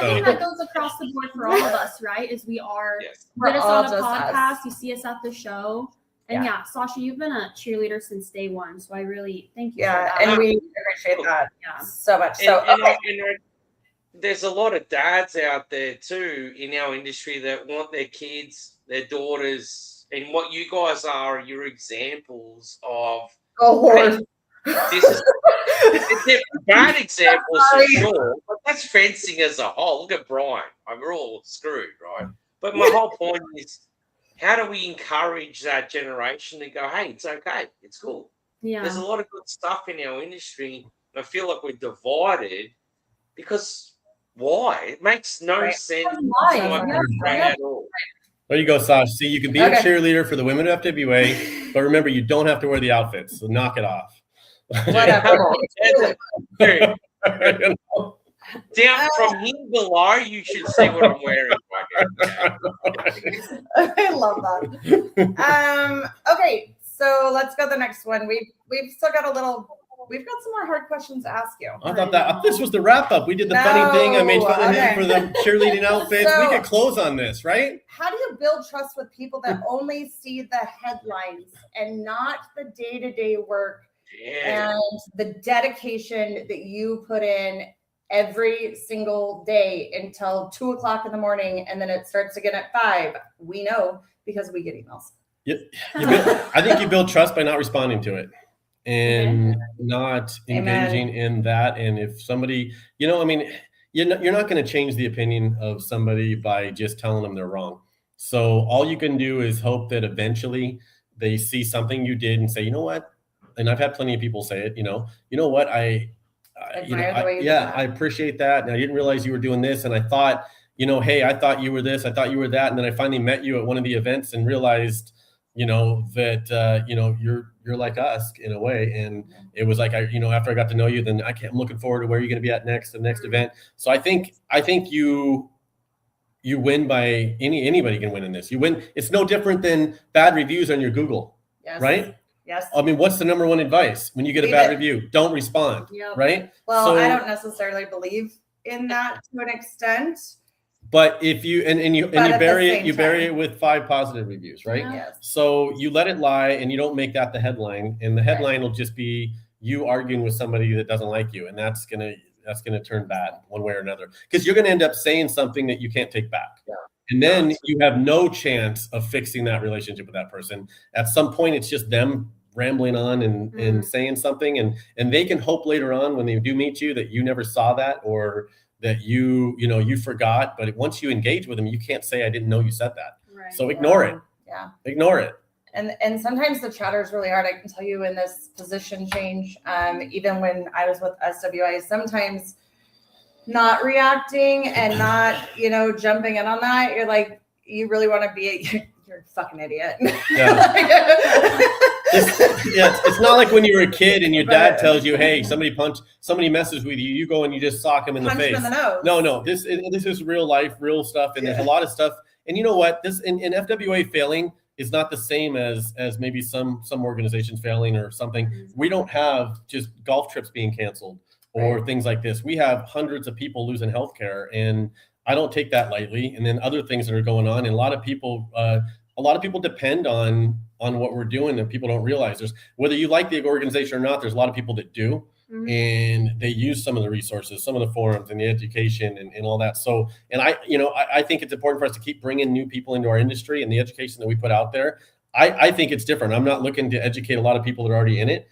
I think that goes across the board for all of us, right? Is we are Yes. We're get us all on a just podcast, us. you see us at the show. And yeah, Sasha, you've been a cheerleader since day one. So I really thank you. Yeah, for that. and we appreciate that Yeah. so much. So And there's a lot of dads out there too in our industry that want their kids, their daughters, and what you guys are your examples of. oh Lord. This is they're bad examples for sure, but that's fencing as a whole. Look at Brian. We're all screwed, right? But my whole point is, how do we encourage that generation to go, hey, it's okay, it's cool. Yeah. There's a lot of good stuff in our industry. I feel like we're divided because why? It makes no sense Why? at all. There you go, Sasha. See, you can be a cheerleader for the women of FWA, but remember, you don't have to wear the outfits. So knock it off. Whatever. Dude, down from here below, you should see what I'm wearing right now. I love that. Okay, so let's go to the next one. We've still got we've got some more hard questions to ask you. I thought that this was the wrap up. We did the funny thing. I made fun of him for the cheerleading outfits. We could close on this, right? How do you build trust with people that only see the headlines and not the day-to-day work and the dedication that you put in every single day until 2:00 in the morning, and then it starts again at 5? We know because we get emails. I think you build trust by not responding to it and not engaging in that. And if somebody, you're not going to change the opinion of somebody by just telling them they're wrong. So all you can do is hope that eventually they see something you did and say, you know what? And I've had plenty of people say it, you know what? I appreciate that. And I didn't realize you were doing this. And I thought, hey, I thought you were this, I thought you were that. And then I finally met you at one of the events and realized, that, you're like us in a way. And it was like, after I got to know you, then I'm looking forward to where you're going to be at next, the next event. So I think you win by anybody can win in this. You win. It's no different than bad reviews on your Google, right? Yes. I mean, what's the number one advice when you get a bad review? Don't respond, right? Well, I don't necessarily believe in that to an extent. But if you you bury it with 5 positive reviews, right? Yes. So you let it lie and you don't make that the headline, and the headline will just be you arguing with somebody that doesn't like you, and that's gonna turn bad one way or another, because you're gonna end up saying something that you can't take back. Yeah. And then you have no chance of fixing that relationship with that person. At some point, it's just them rambling on and saying something, and they can hope later on when they do meet you that you never saw that, or that you forgot. But once you engage with them, you can't say, I didn't know you said that. Right. So ignore it. Yeah. Ignore it. And sometimes the chatter is really hard. I can tell you in this position change, even when I was with SWA, sometimes not reacting and not, jumping in on that, you're like, you really want to be you're a fucking idiot. Yeah. It's not like when you were a kid and your dad tells you, hey, somebody messes with you, you go and you just sock him in the face. Him in the nose. No, this is real life, real stuff, and there's a lot of stuff. And you know what? This in FWA failing is not the same as maybe some organizations failing or something. We don't have just golf trips being canceled or things like this. We have hundreds of people losing healthcare, and I don't take that lightly. And then other things that are going on, and a lot of people depend on what we're doing, and people don't realize there's, whether you like the organization or not, there's a lot of people that do. And they use some of the resources, some of the forums and the education and all that. So, and I think it's important for us to keep bringing new people into our industry, and the education that we put out there. I think it's different. I'm not looking to educate a lot of people that are already in it.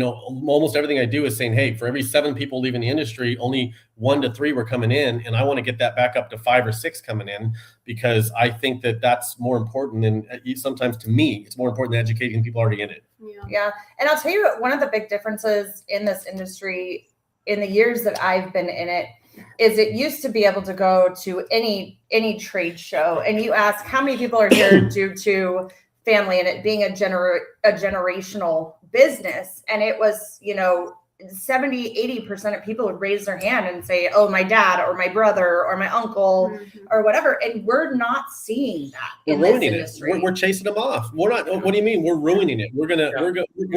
Almost everything I do is saying, hey, for every 7 people leaving the industry, only 1 to 3 were coming in. And I want to get that back up to 5 or 6 coming in, because I think that that's more important than, sometimes to me, it's more important than educating people already in it. Yeah. And I'll tell you what, one of the big differences in this industry in the years that I've been in it is it used to be able to go to any trade show and you ask how many people are here due to family and it being a generational business. And it was, 70-80% of people would raise their hand and say, oh, my dad or my brother or my uncle or whatever. And we're not seeing that in this industry. We're chasing them off. We're not. What do you mean? We're ruining it. We're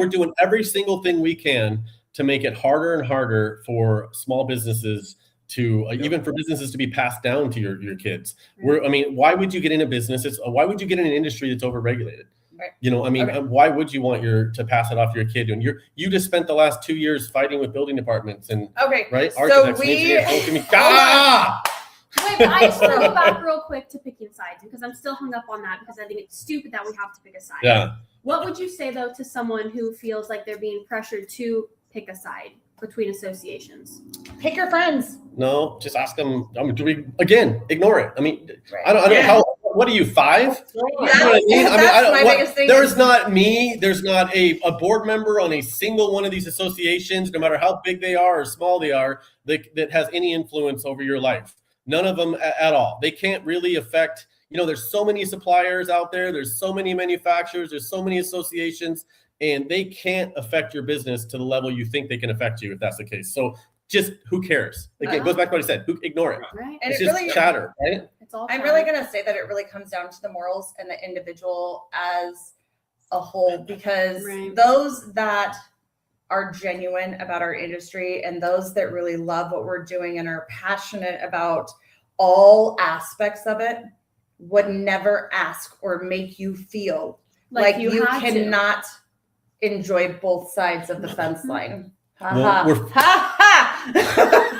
doing every single thing we can to make it harder and harder for small businesses to even for businesses to be passed down to your kids. Why would you get in a business? Why would you get in an industry that's overregulated? Right. Why would you want to pass it off to your kid? And you just spent the last 2 years fighting with building departments and right. So Wait, but I just want to go back real quick to picking sides because I'm still hung up on that because I think it's stupid that we have to pick a side. Yeah. What would you say though to someone who feels like they're being pressured to pick a side between associations? Pick your friends. No, just ask them. Ignore it. Right. I don't know how. What are you, 5? That's my biggest thing. There's not me. There's not a board member on a single one of these associations, no matter how big they are or small they are, that has any influence over your life. None of them at all. They can't really affect. There's so many suppliers out there. There's so many manufacturers. There's so many associations, and they can't affect your business to the level you think they can affect you if that's the case. So just who cares? Again, it goes back to what I said. Ignore it. Right. And it's just really, chatter, right? It's all I'm really going to say that it really comes down to the morals and the individual as a whole, because those that are genuine about our industry and those that really love what we're doing and are passionate about all aspects of it would never ask or make you feel like you cannot enjoy both sides of the fence line. Well,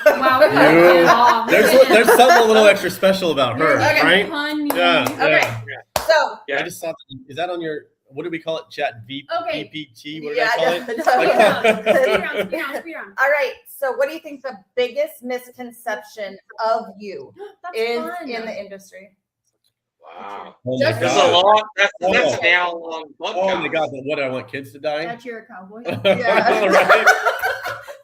Wow, there's something a little extra special about her, right? Yeah. Okay. So I just thought, is that on your, what do we call it? Chat VPT? What did I call it? All right. So what do you think the biggest misconception of you is in the industry? Wow. Oh There's a lot. That's an hour-long podcast. Oh my God. What do I want kids to die? That you're a cowboy. Yeah. Right?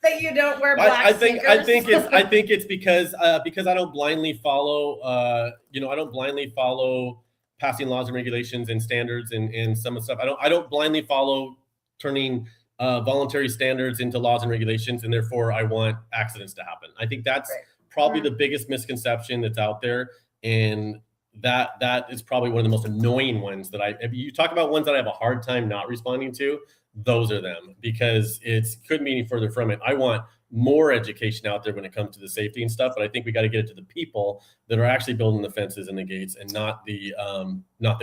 That you don't wear black I think sneakers. it's because I don't blindly follow I don't blindly follow passing laws and regulations and standards and some of the stuff. I don't blindly follow turning voluntary standards into laws and regulations, and therefore I want accidents to happen. I think that's probably the biggest misconception that's out there, and that is probably one of the most annoying ones that if you talk about ones that I have a hard time not responding to, those are them, because couldn't be any further from it. I want more education out there when it comes to the safety and stuff, but I think we got to get it to the people that are actually building the fences and the gates, and not the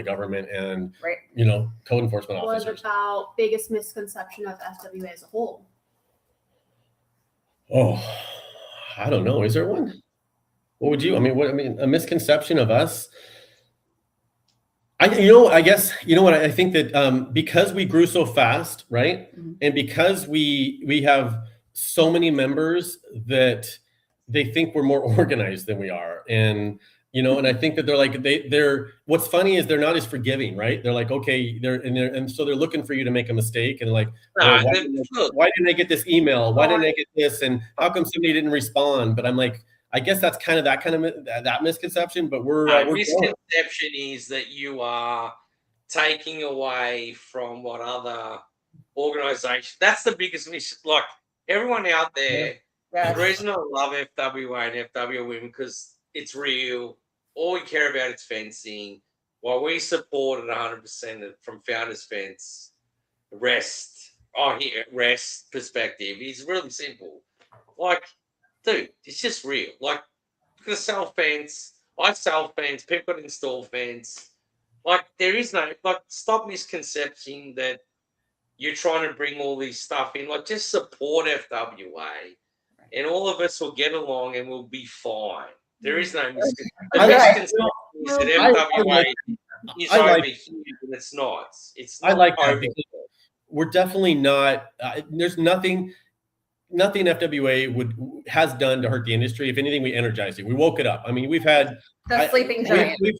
government and code enforcement officers. What about biggest misconception of FWA as a whole? Oh, I don't know. Is there one? What would you? A misconception of us. I think that because we grew so fast, right, and because we have so many members that they think we're more organized than we are, and and I think that they're what's funny is they're not as forgiving, right? They're like, okay, and so they're looking for you to make a mistake, and like, why didn't I get this email? Why didn't I get this? And how come somebody didn't respond? But I'm like, I guess that's kind of that misconception, but we're misconception is that you are taking away from what other organizations. That's the biggest like everyone out there. The reason I love FWA and FWA Women because it's real. All we care about is fencing. While we support it 100% from Founders Fence, rest perspective is really simple. Like, dude, it's just real. Like, you're gonna sell fence. I sell fence. People got to install fence. Like, there is no stop misconception that you're trying to bring all these stuff in. Like, just support FWA, and all of us will get along and we'll be fine. There is no misconception. The misconception is that FWA is over here, and it's not. It's not. I like that over because here. we're definitely not. There's nothing FWA has done to hurt the industry. If anything, we energized it. We woke it up. I mean, we've had the sleeping giant. We've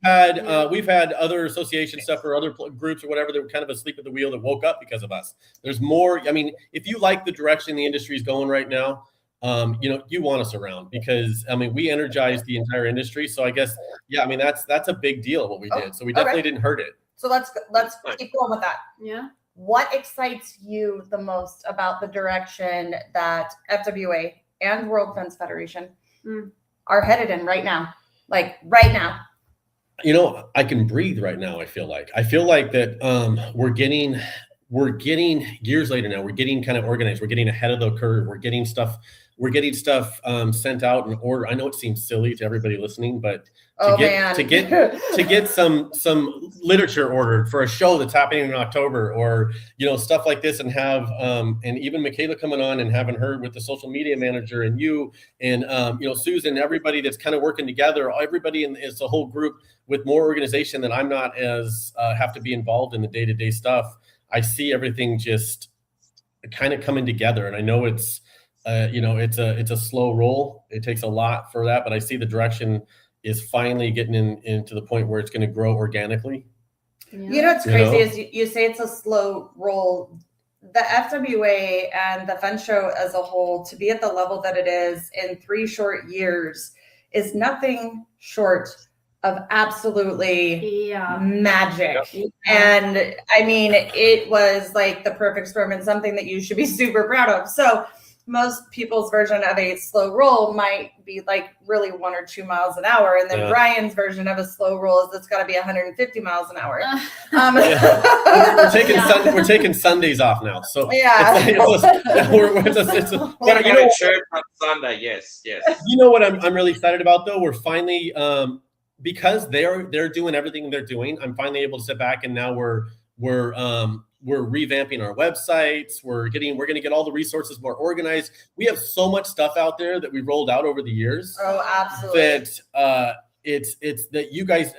had other association stuff or other groups or whatever that were kind of asleep at the wheel that woke up because of us. There's more. I mean, if you like the direction the industry is going right now, you want us around because we energized the entire industry. So I guess, that's a big deal what we did. So we definitely didn't hurt it. So let's keep going with that. Yeah. What excites you the most about the direction that FWA and World Fence Federation are headed in right now? Like right now. You know, I can breathe right now. I feel like that we're getting years later now. We're getting kind of organized. We're getting ahead of the curve. We're getting stuff sent out in order. I know it seems silly to everybody listening, but to get some literature ordered for a show that's happening in October, or stuff like this, and have and even Michaela coming on and having her with the social media manager, and you and Susan, everybody that's kind of working together, everybody it's a whole group with more organization that I'm not as have to be involved in the day-to-day stuff. I see everything just kind of coming together, and I know it's it's a slow roll. It takes a lot for that, but I see the direction is finally getting into the point where it's going to grow organically. Yeah. What's crazy is you say it's a slow roll. The FWA and the fence show as a whole, to be at the level that it is in 3 short years, is nothing short of absolutely magic. Yep. And I mean, it was like the perfect storm, and something that you should be super proud of. So most people's version of a slow roll might be like really 1 or 2 miles an hour. And then Brian's version of a slow roll is it's got to be 150 miles an hour. We're taking Sundays off now. So church on Sunday. Yes. You know what I'm really excited about though? We're finally, because they're doing everything they're doing, I'm finally able to sit back, and now we're revamping our websites. We're going to get all the resources more organized. We have so much stuff out there that we rolled out over the years. Oh, absolutely. That it's that you guys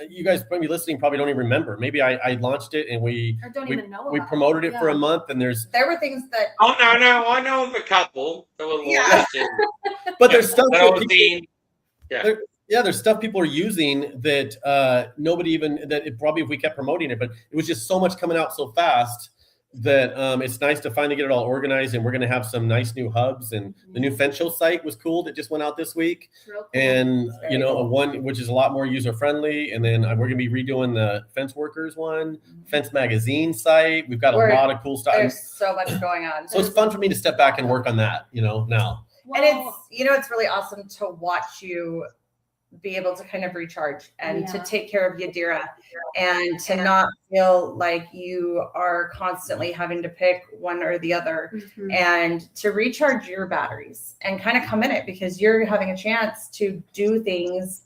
probably listening probably don't even remember. Maybe I launched it and we promoted it for a month, and there were things that I know of a couple that were but there's stuff there's stuff people are using that nobody even probably if we kept promoting it, but it was just so much coming out so fast that it's nice to finally get it all organized. And we're going to have some nice new hubs, and the new fence show site was cool that just went out this week. Cool. And one which is a lot more user friendly. And then we're going to be redoing the Fence Workers one, Fence Magazine site. We've got a lot of cool stuff. There's so much going on. So it's fun for me to step back and work on that, now. And it's really awesome to watch you be able to kind of recharge and to take care of Yadira, and to not feel like you are constantly having to pick one or the other, and to recharge your batteries and kind of come in it, because you're having a chance to do things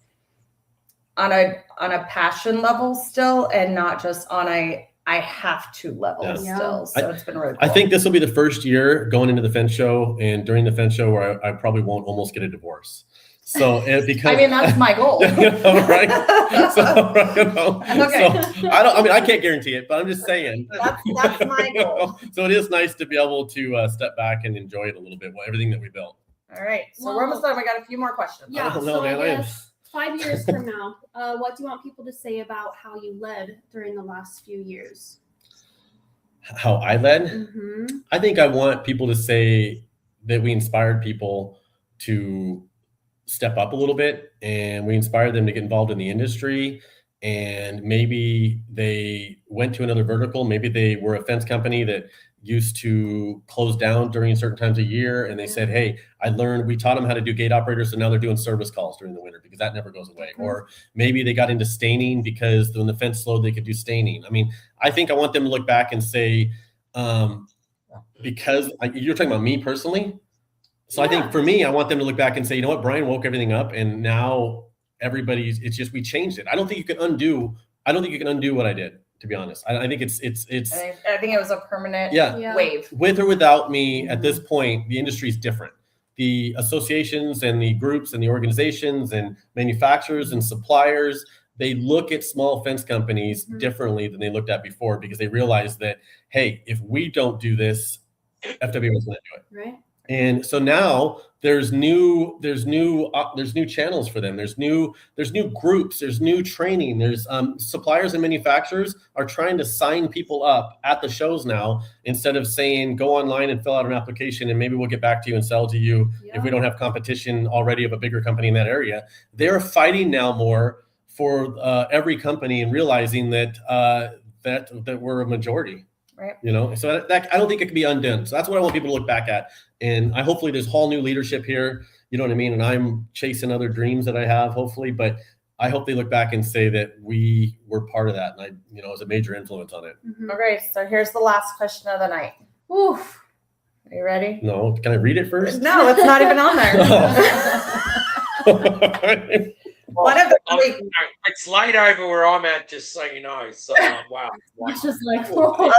on a passion level still, and not just on a I have to level still. So it's been really cool. I think this will be the first year going into the fence show and during the fence show where I probably won't almost get a divorce. So because that's my goal. Right? Okay. So I can't guarantee it, but I'm just saying. That's my goal. So it is nice to be able to step back and enjoy it a little bit, everything that we built. All right. So we're almost done. We got a few more questions. Yeah. I guess 5 years from now, what do you want people to say about how you led during the last few years? How I led? I think I want people to say that we inspired people to step up a little bit, and we inspired them to get involved in the industry, and maybe they went to another vertical. Maybe they were a fence company that used to close down during certain times of year, and they said, hey, we taught them how to do gate operators, so now they're doing service calls during the winter, because that never goes away. Or maybe they got into staining because when the fence slowed, they could do staining. I mean, I think I want them to look back and say, because you're talking about me personally. So I think for me, I want them to look back and say, you know what, Brian woke everything up, and now it's just, we changed it. I don't think you can undo what I did, to be honest. I think it's. I think it was a permanent wave. With or without me, at this point, the industry is different. The associations and the groups and the organizations and manufacturers and suppliers, they look at small fence companies differently than they looked at before, because they realize that, hey, if we don't do this, FWA is going to do it. Right. And so now there's new channels for them. There's new groups. There's new training. There's suppliers and manufacturers are trying to sign people up at the shows now, instead of saying go online and fill out an application and maybe we'll get back to you and sell to you if we don't have competition already of a bigger company in that area. They're fighting now more for every company, and realizing that that we're a majority. Right. You know, so that I don't think it can be undone. So that's what I want people to look back at. And I hopefully there's whole new leadership here. You know what I mean? And I'm chasing other dreams that I have, hopefully, but I hope they look back and say that we were part of that. And I, you know, was a major influence on it. Okay, so here's the last question of the night. Oof. Are you ready? No, can I read it first? No, it's not even on there. One of the really, it's late over where I'm at, just so you know. So wow. It's just like, oh,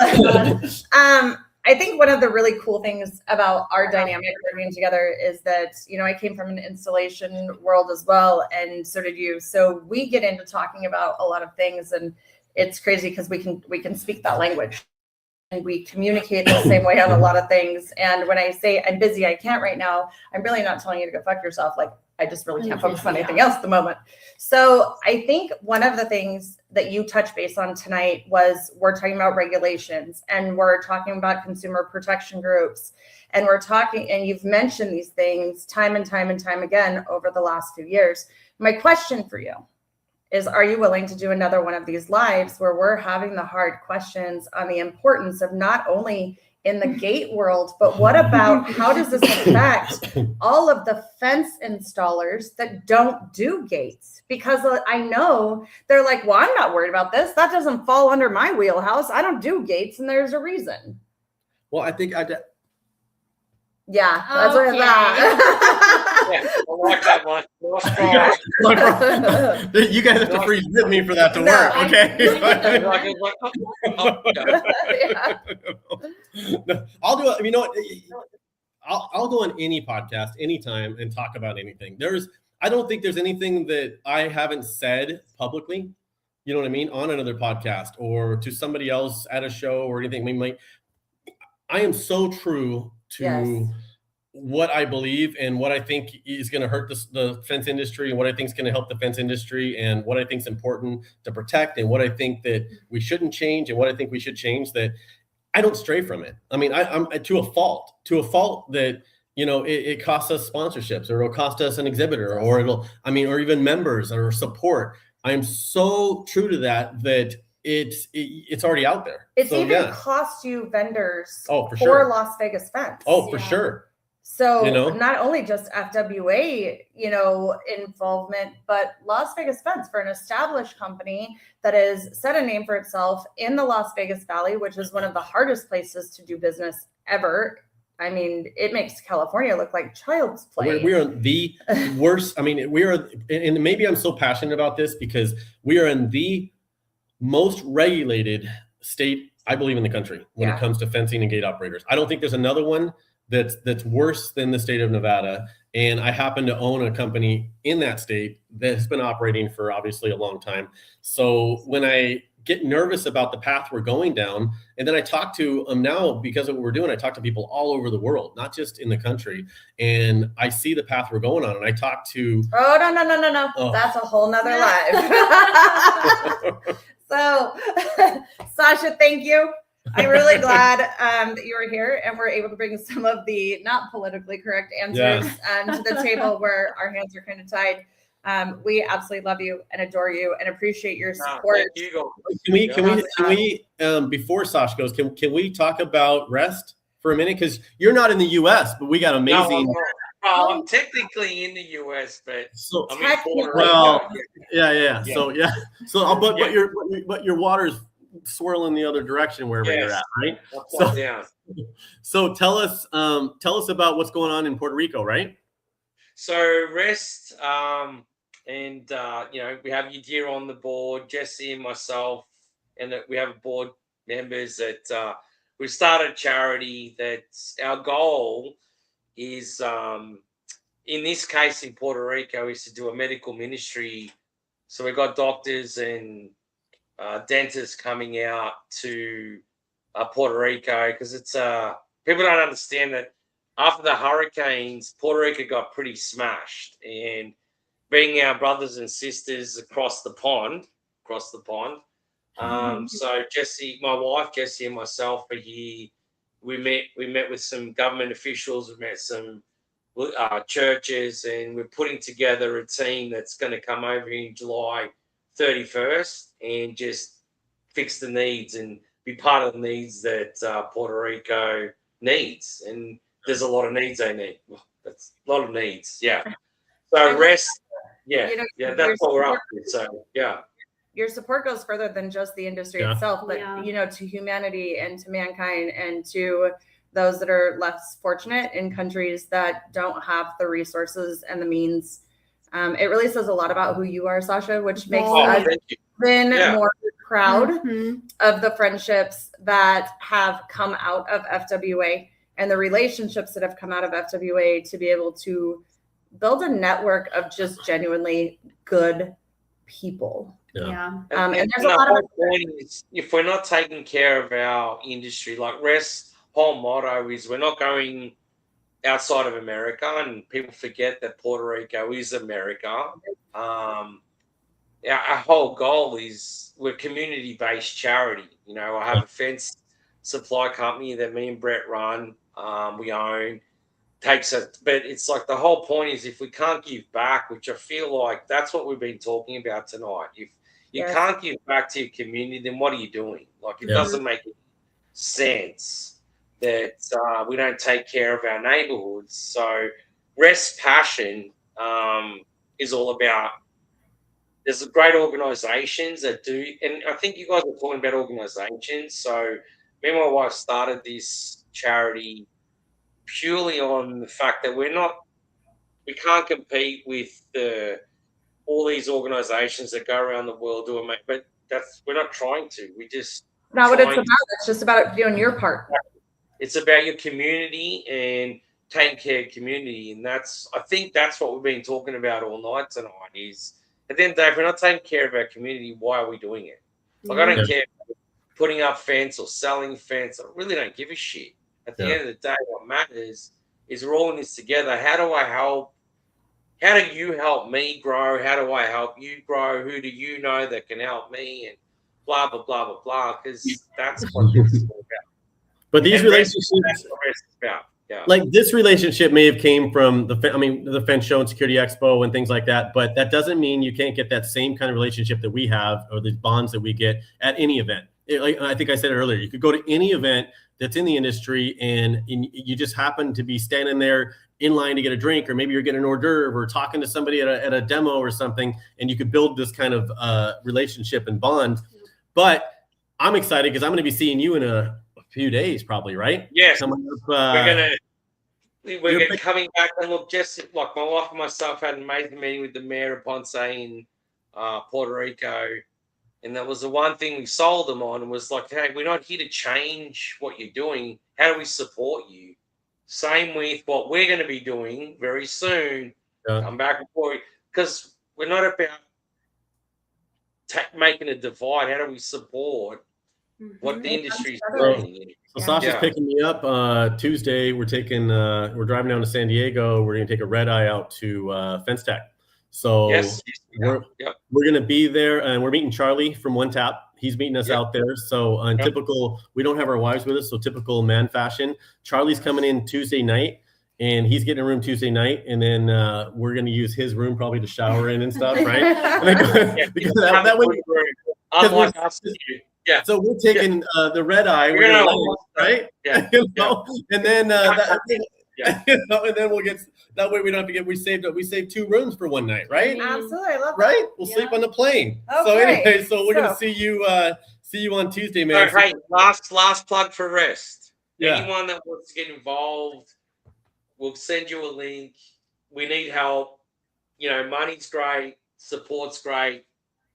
I think one of the really cool things about our dynamic working together is that, you know, I came from an installation world as well, and so did you. So we get into talking about a lot of things, and it's crazy because we can speak that language and we communicate the same way on a lot of things. And when I say I'm busy, I can't right now, I'm really not telling you to go fuck yourself. Like, I just really can't focus on anything else at the moment. So I think one of the things that you touched base on tonight was we're talking about regulations, and we're talking about consumer protection groups, and we're talking, and you've mentioned these things time and time and time again over the last few years. My question for you is, are you willing to do another one of these lives where we're having the hard questions on the importance of not only in the gate world, but what about how does this affect all of the fence installers that don't do gates? Because I know they're like, well, I'm not worried about this. That doesn't fall under my wheelhouse. I don't do gates, and there's a reason. Well, I think Yeah, that's what I thought. Yeah, I like that one. Nice try. you guys have to freeze with me for that to No, work, okay? No, I'll do it. You know what? I'll go on any podcast anytime and talk about anything. I don't think there's anything that I haven't said publicly, you know what I mean, on another podcast or to somebody else at a show or anything. I am so true to what I believe and what I think is going to hurt the fence industry and what I think is going to help the fence industry and what I think is important to protect and what I think that we shouldn't change and what I think we should change, that I don't stray from it. I mean, I'm to a fault that, you know, it costs us sponsorships or it'll cost us an exhibitor or or even members or support. I am so true to that it's already out there. It's even cost you vendors for sure. Las Vegas Fence. For sure. So you know? Not only just FWA, you know, involvement, but Las Vegas Fence, for an established company that has set a name for itself in the Las Vegas Valley, which is one of the hardest places to do business ever. I mean, it makes California look like child's play. We are the worst. I mean, we are, and maybe I'm so passionate about this because we are in the most regulated state, I believe, in the country when it comes to fencing and gate operators. I don't think there's another one that's worse than the state of Nevada. And I happen to own a company in that state that has been operating for obviously a long time. So when I get nervous about the path we're going down, and then I talk to now, because of what we're doing, I talk to people all over the world, not just in the country. And I see the path we're going on, and I talk to no. Oh. That's a whole nother live. So Sasha, thank you. I'm really glad that you were here and we're able to bring some of the not politically correct answers to the table where our hands are kind of tied. We absolutely love you and adore you and appreciate your support. Can we before Sasha goes, can we talk about rest for a minute? Because you're not in the US, but we got amazing. No, I'm technically in the US, but so I'm in Puerto Rico. Yeah. But your water's swirling the other direction wherever you're at, right? So tell us about what's going on in Puerto Rico, right? So rest, and you know, we have Yadir on the board, Jesse and myself, and we have board members that we started a charity that's our goal is in this case in Puerto Rico is to do a medical ministry. So we've got doctors and dentists coming out to Puerto Rico because it's people don't understand that after the hurricanes, Puerto Rico got pretty smashed, and being our brothers and sisters across the pond. So Jesse, my wife Jesse, and myself are here. We met with some government officials. We met some churches, and we're putting together a team that's going to come over in July 31st and just fix the needs and be part of the needs that Puerto Rico needs. And there's a lot of needs they need. Well, that's a lot of needs. Yeah. So rest. Yeah. You know, Yeah. That's what we're up to. So yeah. Your support goes further than just the industry itself, but to humanity and to mankind and to those that are less fortunate in countries that don't have the resources and the means. It really says a lot about who you are, Sasha, which makes us even more proud of the friendships that have come out of FWA and the relationships that have come out of FWA to be able to build a network of just genuinely good people. And there's a lot of point is, if we're not taking care of our industry, like Rest's whole motto is we're not going outside of America, and people forget that Puerto Rico is America. Our whole goal is we're community-based charity. You know, I have a fence supply company that me and Brett run. We own. Takes it, but it's like the whole point is if we can't give back, which I feel like that's what we've been talking about tonight. If you can't give back to your community, then what are you doing? Like it doesn't make sense that we don't take care of our neighborhoods. So Rest's passion is all about. There's great organizations that do, and I think you guys are talking about organizations. So me and my wife started this charity purely on the fact that we can't compete with all these organizations that go around the world doing, but we're not trying to. We just not what it's about. It's just about doing your part. It's about your community and taking care of community, and I think that's what we've been talking about all night tonight. Is at the end of the day, if we're not taking care of our community, why are we doing it? Like I don't care putting up fence or selling fence. I really don't give a shit. At the end of the day, what matters is we're all in this together. How do I help? How do you help me grow? How do I help you grow? Who do you know that can help me? And blah, blah, blah, blah, blah. Because that's what this is all about. But these relationships, that's what it's about. Yeah. Like this relationship may have came from the Fence Show and Security Expo and things like that, but that doesn't mean you can't get that same kind of relationship that we have or the bonds that we get at any event. I think I said it earlier, you could go to any event that's in the industry and you just happen to be standing there in line to get a drink, or maybe you're getting an hors d'oeuvre or talking to somebody at a demo or something, and you could build this kind of relationship and bond. But I'm excited because I'm going to be seeing you in a few days probably, right? Yes. Coming up, we're gonna coming back, and look, just like my wife and myself had an amazing meeting with the mayor of Ponce in Puerto Rico. And that was the one thing we sold them on, was like, hey, we're not here to change what you're doing. How do we support you? Same with what we're going to be doing very soon. Come back and forth, because we're not about making a divide. How do we support what the industry is doing? So Sasha's picking me up Tuesday. We're driving down to San Diego. We're going to take a red eye out to Fence Tech. So we're going to be there, and we're meeting Charlie from One Tap. He's meeting us out there. So typical, we don't have our wives with us, so typical man fashion. Charlie's coming in Tuesday night, and he's getting a room Tuesday night, and then we're going to use his room probably to shower in and stuff, right? Because that way, so we're taking the red eye, right? Yeah. And then and then we'll get. That way we don't have to get. We saved 2 rooms for one night, right? Absolutely, I love that. Right? We'll sleep on the plane. Okay. So anyway, we're gonna see you on Tuesday, man. All right, last plug for Rest. Anyone that wants to get involved, we'll send you a link. We need help. You know, money's great, support's great.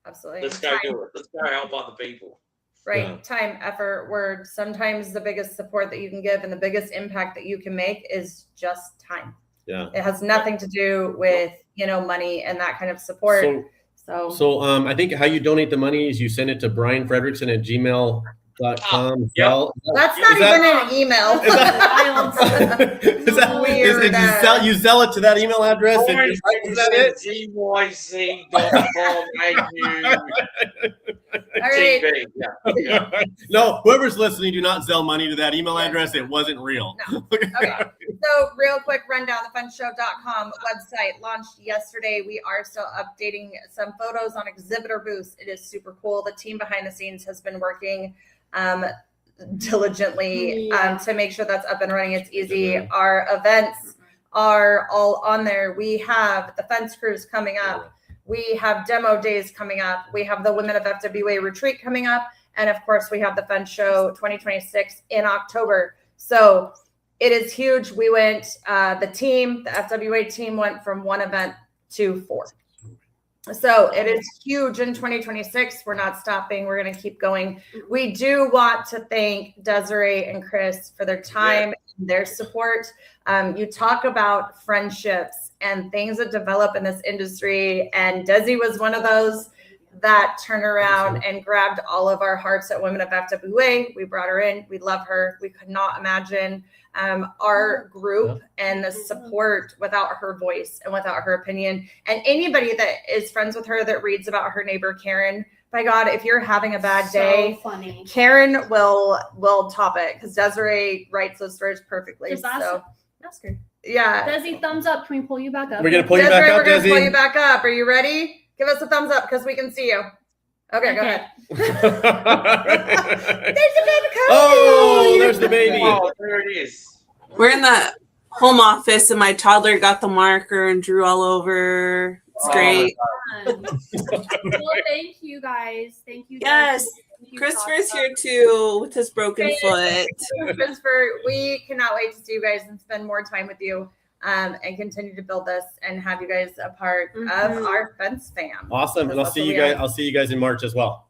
Absolutely. Let's go do it. Let's go help other people. Right. Time, effort, word. Sometimes the biggest support that you can give and the biggest impact that you can make is just time. Yeah. It has nothing to do with, money and that kind of support. So I think how you donate the money is you send it to brianfredrickson@gmail.com. That's not even an email. You sell it to that email address? Is that it? GYC.com. All right. TV. Yeah. No, whoever's listening, do not sell money to that email address. It wasn't real. No. Okay. So real quick rundown, thefunshow.com website launched yesterday. We are still updating some photos on exhibitor booths. It is super cool. The team behind the scenes has been working diligently to make sure that's up and running. It's easy. Our events are all on there. We have the fence cruise coming up. We have demo days coming up. We have the Women of FWA retreat coming up. And of course, we have the Fence Show 2026 in October. So it is huge. We went, the FWA team went from one event to 4. So it is huge in 2026. We're not stopping. We're going to keep going. We do want to thank Desiree and Chris for their time and their support. You talk about friendships and things that develop in this industry. And Desi was one of those that turned around and grabbed all of our hearts at Women of FWA. We brought her in. We love her. We could not imagine our group and the support without her voice and without her opinion. And anybody that is friends with her that reads about her neighbor, Karen, by God, if you're having a bad day, funny. Karen will top it because Desiree writes those stories perfectly. Just ask her. Yeah. Desi, thumbs up. Can we pull you back up? We're going to pull you Desiree, back up, we're going to pull you Desi. back up. Are you ready? Give us a thumbs up because we can see you. Okay, go ahead. There's the baby coming. Oh, there's the baby. Oh, there it is. We're in the home office, and my toddler got the marker and drew all over. It's great. Well, thank you guys. Thank you. Yes. Thank you, Christopher's Sasha. here too with his broken foot. Christopher, we cannot wait to see you guys and spend more time with you and continue to build this and have you guys a part of our fence fam. Awesome. And I'll see you guys. I'll see you guys in March as well.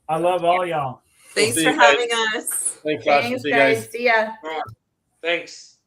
I love all y'all. Thanks see for you guys. having us. Thanks, Josh. Thanks, See you guys. guys. See ya. Thanks.